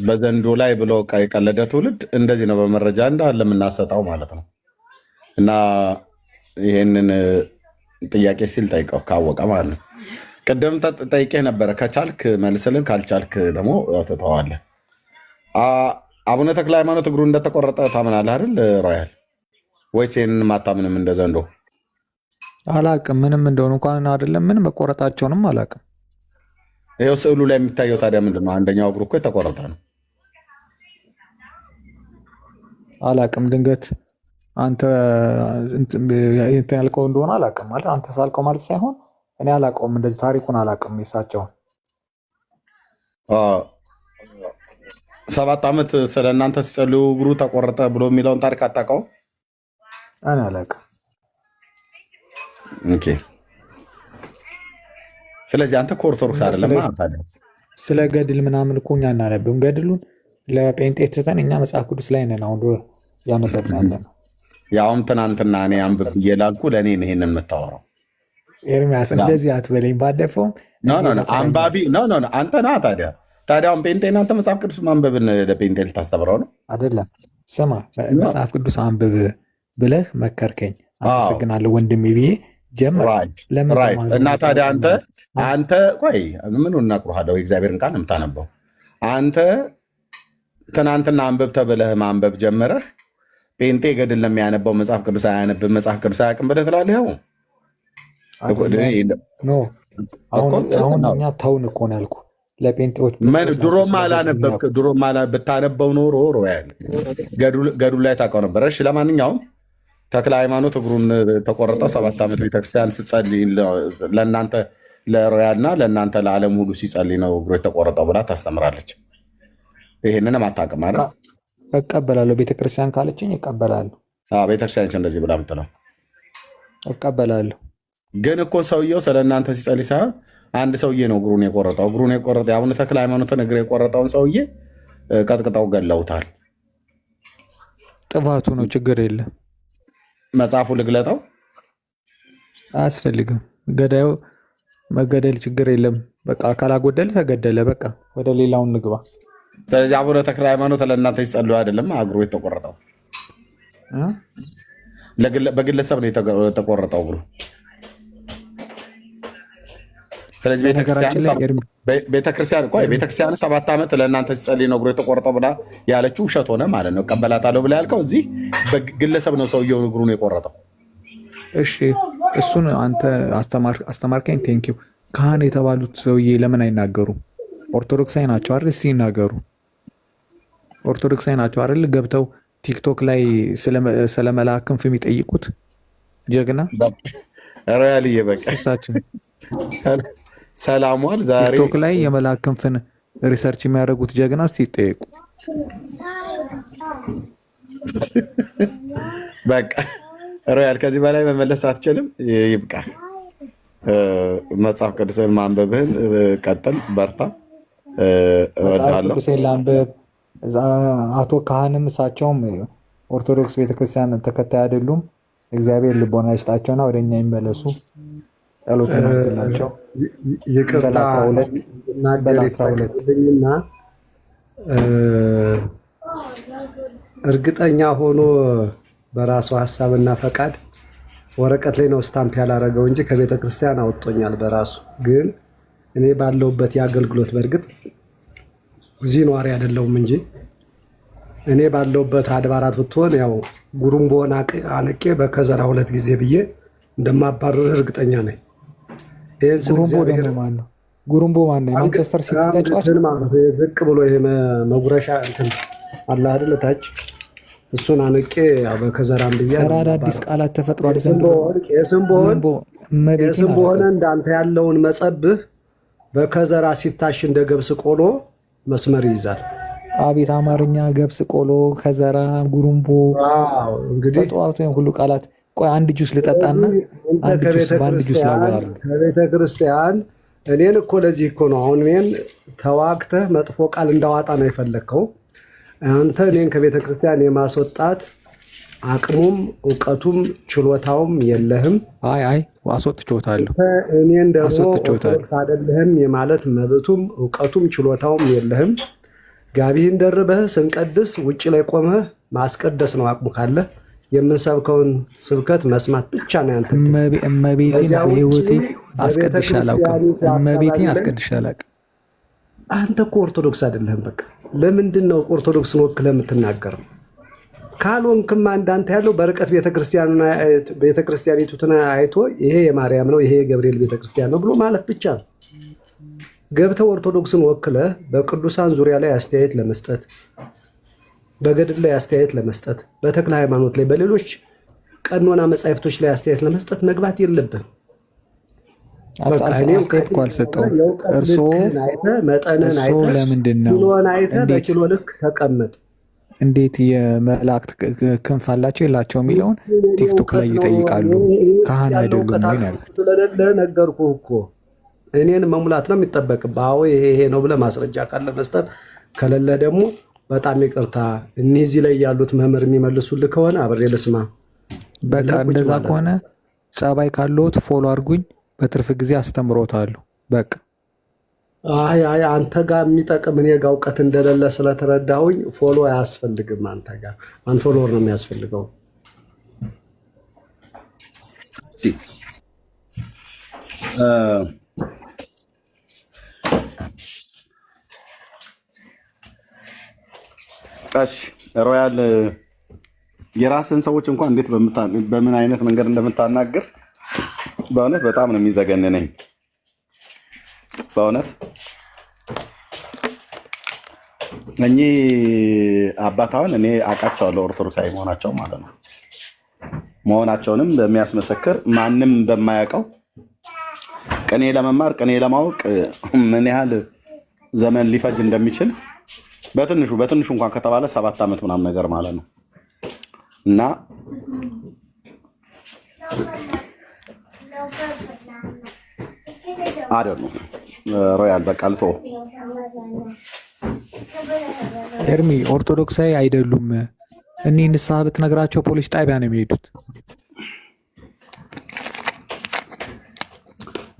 በዘንዶ ላይ ብሎ የቀለደ ትውልድ እንደዚህ ነው በመረጃ እንዳለ የምናሰጣው ማለት ነው። እና ይሄንን ጥያቄ ሲል ጠይቀው ካወቀ ማለት ነው። ቅድም ጠይቄህ ነበረ፣ ከቻልክ መልስልን፣ ካልቻልክ ደግሞ ትተዋለህ። አቡነ ተክለ ሃይማኖት እግሩ እንደተቆረጠ ታምናለህ አይደል ሮያል? ወይስ ይህንን ማታምንም? እንደ ዘንዶ አላቅም፣ ምንም እንደሆነ እንኳን አይደለም ምን መቆረጣቸውንም አላቅም። ይኸው ስዕሉ ላይ የሚታየው ታዲያ ምንድን ነው? አንደኛው እግሩ እኮ የተቆረጠ ነው። አላቅም፣ ድንገት አንተ ያልከው እንደሆነ አላቅም። ማለት አንተ ሳልከው ማለት ሳይሆን እኔ አላቀውም፣ እንደዚህ ታሪኩን አላቅም። የሳቸውን 7 ዓመት ስለ እናንተ ሲጸልዩ እግሩ ተቆረጠ ብሎ የሚለውን ታሪክ አታውቀውም? እኔ አላቅም። ኦኬ። ስለዚህ አንተ ከኦርቶዶክስ አይደለም ማለት አይደለም። ስለ ገድል ምናምን እኮ እኛ እናነብም። ገድሉን ለጴንጤ ትተን እኛ መጽሐፍ ቅዱስ ላይ ነን አሁን ያነበብን ያለ ነው። ያውም ትናንትና እኔ አንብብ እየላልኩ ለእኔ ነው ይሄንን የምታወራው። ኤርሚያስ እንደዚህ አትበለኝ። ባለፈውም አንባቢ አንተ ና ታዲያውን ጴንጤ ናንተ መጽሐፍ ቅዱስ ማንበብን ለጴንጤ ልታስተምረው ነው አይደለም? ስማ መጽሐፍ ቅዱስ አንብብ ብለህ መከርከኝ። አመሰግናለሁ ወንድሜ ብዬ ጀምር። እና ታዲያ አንተ ቆይ ምን እናቅሩሃለሁ? የእግዚአብሔርን ቃል የምታነበው አንተ ትናንትና አንብብ ተብለህ ማንበብ ጀመረህ። ጴንጤ ገድል ለሚያነበው መጽሐፍ ቅዱስ አያነብም፣ መጽሐፍ ቅዱስ አያውቅም ብለህ ትላለህ። አሁን እኛ ተውን እኮ ነው ያልኩህ። ለጴንጤዎች ድሮም አላነበብክ። ድሮም ብታነበው ኖሮ ገድሉ ላይ ታውቀው ነበር። እሺ ለማንኛውም ተክለ ሃይማኖት እግሩን ተቆረጠው 7 ዓመት ቤተክርስቲያን ስጸልይ ለእናንተ ለሮያልና ለእናንተ ለዓለም ሁሉ ሲጸልይ ነው እግሩ የተቆረጠው ብላ ታስተምራለች። ይህንን አታውቅም አይደል? እቀበላለሁ። ቤተክርስቲያን ካለችኝ እቀበላለሁ። ቤተክርስቲያን እንደዚህ ብላ ምትለው እቀበላለሁ። ግን እኮ ሰውየው ስለ እናንተ ሲጸልይ ሳይሆን አንድ ሰውዬ ነው እግሩን የቆረጠው። የአቡነ ተክለ ሃይማኖትን እግር የቆረጠውን ሰውዬ ቀጥቅጠው ገለውታል። ጥፋቱ ነው፣ ችግር የለም። መጽሐፉ ልግለጠው አያስፈልግም። ገዳዩ መገደል ችግር የለም። በቃ ካላጎደል ተገደለ። በቃ ወደ ሌላውን ንግባ። ስለዚህ አቡነ ተክለ ሃይማኖት ለእናንተ ሲጸልዩ አይደለም እግሩ የተቆረጠው፣ በግለሰብ ነው የተቆረጠው እግሩ። ስለዚህ ቤተክርስቲያን 7 ዓመት ለእናንተ ሲጸልይ ነው እግሩ የተቆረጠው ብላ ያለችው ውሸት ሆነ ማለት ነው። እቀበላታለሁ ብላ ያልከው እዚህ በግለሰብ ነው ሰውየውን እግሩን የቆረጠው። እሺ እሱን አንተ አስተማርከኝ። ቴንኪው። ካህን የተባሉት ሰውዬ ለምን አይናገሩም? ኦርቶዶክሳዊ ናቸው አይደል? እስኪ ይናገሩ። ኦርቶዶክሳዊ ናቸው አይደል? ገብተው ቲክቶክ ላይ ስለ መልአክ ክንፍ የሚጠይቁት ጀግና ሮያልዬ በቃ ሰላሟል። ዛሬ ቲክቶክ ላይ የመልአክ ክንፍን ሪሰርች የሚያደርጉት ጀግናዎች ይጠየቁ። በቃ ሮያል ከዚህ በላይ መመለስ አትችልም። ይብቃ። መጽሐፍ ቅዱስን ማንበብህን ቀጥል፣ በርታ። ቅዱሴን ላንብብ። አቶ ካህንም እሳቸውም ኦርቶዶክስ ቤተክርስቲያን ተከታይ አይደሉም። እግዚአብሔር ልቦና ይስጣቸውና ወደኛ ይመለሱ። ጸሎት ናቸው። ይቅርታ እና እርግጠኛ ሆኖ በራሱ ሀሳብና ፈቃድ ወረቀት ላይ ነው ስታምፕ ያላረገው እንጂ ከቤተ ክርስቲያን አወጥቶኛል በራሱ። ግን እኔ ባለውበት የአገልግሎት በእርግጥ እዚህ ነዋሪ አይደለሁም እንጂ እኔ ባለውበት አድባራት ብትሆን ያው ጉሩምቦን አንቄ በከዘራ 2 ጊዜ ብዬ እንደማባረር እርግጠኛ ነኝ። ይህን ስል እግዚአብሔር ጉሩምቦ ማን ነው? ማንቸስተር ሲቲ ተጫዋች ዝቅ ብሎ ይሄ መጉረሻ እንትን አለ አይደል? ታች እሱን አንቄ በከዘራም ብዬ አዳዲስ ቃላት ተፈጥሯል። የስም በሆነ እንዳንተ ያለውን መጸብህ በከዘራ ሲታሽ እንደ ገብስ ቆሎ መስመር ይይዛል። አቤት አማርኛ! ገብስ ቆሎ፣ ከዘራ፣ ጉሩምቦ። እንግዲህ ተጠዋቱ ሁሉ ቃላት። ቆይ አንድ ጁስ ልጠጣና አንድ ጁስ በአንድ ጁስ ላወራል። ከቤተ ክርስቲያን እኔን እኮ ለዚህ እኮ ነው አሁን እኔን ተዋግተህ መጥፎ ቃል እንዳዋጣ ነው የፈለግከው አንተ። እኔን ከቤተ ክርስቲያን የማስወጣት አቅሙም እውቀቱም ችሎታውም የለህም። አይ አስወጥቼዎታለሁ። እኔን ደግሞ ኦርቶዶክስ አይደለህም የማለት መብቱም እውቀቱም ችሎታውም የለህም። ጋቢህን ደርበህ ስንቀድስ ውጭ ላይ ቆመህ ማስቀደስ ነው አቅሙ ካለ። የምንሰብከውን ስብከት መስማት ብቻ ነው ያንተ። እመቤቴን በህይወቴ አስቀድሼ አላውቅም። እመቤቴን አስቀድሼ አላውቅም። አንተ እኮ ኦርቶዶክስ አይደለህም። በቃ ለምንድን ነው ኦርቶዶክስን ወክለህ የምትናገረው? ካልሆንክማ እንዳንተ ያለው በርቀት ቤተክርስቲያኒቱን አይቶ ይሄ የማርያም ነው ይሄ የገብርኤል ቤተክርስቲያን ነው ብሎ ማለት ብቻ ነው። ገብተህ ኦርቶዶክስን ወክለህ በቅዱሳን ዙሪያ ላይ አስተያየት ለመስጠት፣ በገድል ላይ አስተያየት ለመስጠት፣ በተክለ ሃይማኖት ላይ በሌሎች ቀኖና መጻሕፍቶች ላይ አስተያየት ለመስጠት መግባት የለብህም። አስተያየት እኮ አልሰጠውም። እርስዎ መጠንን አይተህ በኪሎ ልክ ተቀመጥ። እንዴት የመላእክት ክንፍ አላቸው የላቸው የሚለውን ቲክቶክ ላይ ይጠይቃሉ። ካህን አይደሉም ወይ ነው ስለሌለ ነገርኩህ እኮ። እኔን መሙላት ነው የሚጠበቅብህ። አዎ ይሄ ነው ብለህ ማስረጃ ካለ መስጠት፣ ከሌለ ደግሞ በጣም ይቅርታ እነዚህ ላይ ያሉት መምህር የሚመልሱልህ ከሆነ አብሬ ልስማ። በቃ እንደዛ ከሆነ ጸባይ ካለዎት ፎሎ አድርጉኝ። በትርፍ ጊዜ አስተምሮታለሁ። በቃ አይ አንተ ጋር የሚጠቅም እኔ ጋር እውቀት እንደሌለ ስለተረዳሁኝ ፎሎ አያስፈልግም። አንተ ጋር አንፎሎወር ነው የሚያስፈልገው። እሺ ሮያል የራስን ሰዎች እንኳን እንዴት በምን አይነት መንገድ እንደምታናገር በእውነት በጣም ነው የሚዘገንነኝ። በእውነት እኚህ አባታውን እኔ አውቃቸዋለሁ፣ ኦርቶዶክሳዊ መሆናቸው ማለት ነው። መሆናቸውንም በሚያስመሰክር ማንም በማያውቀው ቅኔ ለመማር ቅኔ ለማወቅ ምን ያህል ዘመን ሊፈጅ እንደሚችል በትንሹ እንኳን ከተባለ 7 ዓመት ምናምን ነገር ማለት ነው። እና አይደል ነው ሮያል በቃ ልቶ ኤርሚ ኦርቶዶክሳዊ አይደሉም። እኔ ንስሐ ብትነግራቸው ፖሊስ ጣቢያ ነው የሚሄዱት።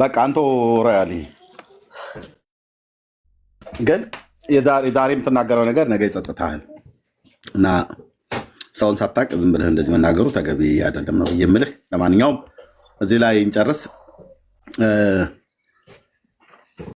በቃ አንተ ሮያል ግን የዛሬ የምትናገረው ነገር ነገ ይጸጽታል እና ሰውን ሳታውቅ ዝም ብለህ እንደዚህ መናገሩ ተገቢ አይደለም ነው የምልህ። ለማንኛውም እዚህ ላይ እንጨርስ።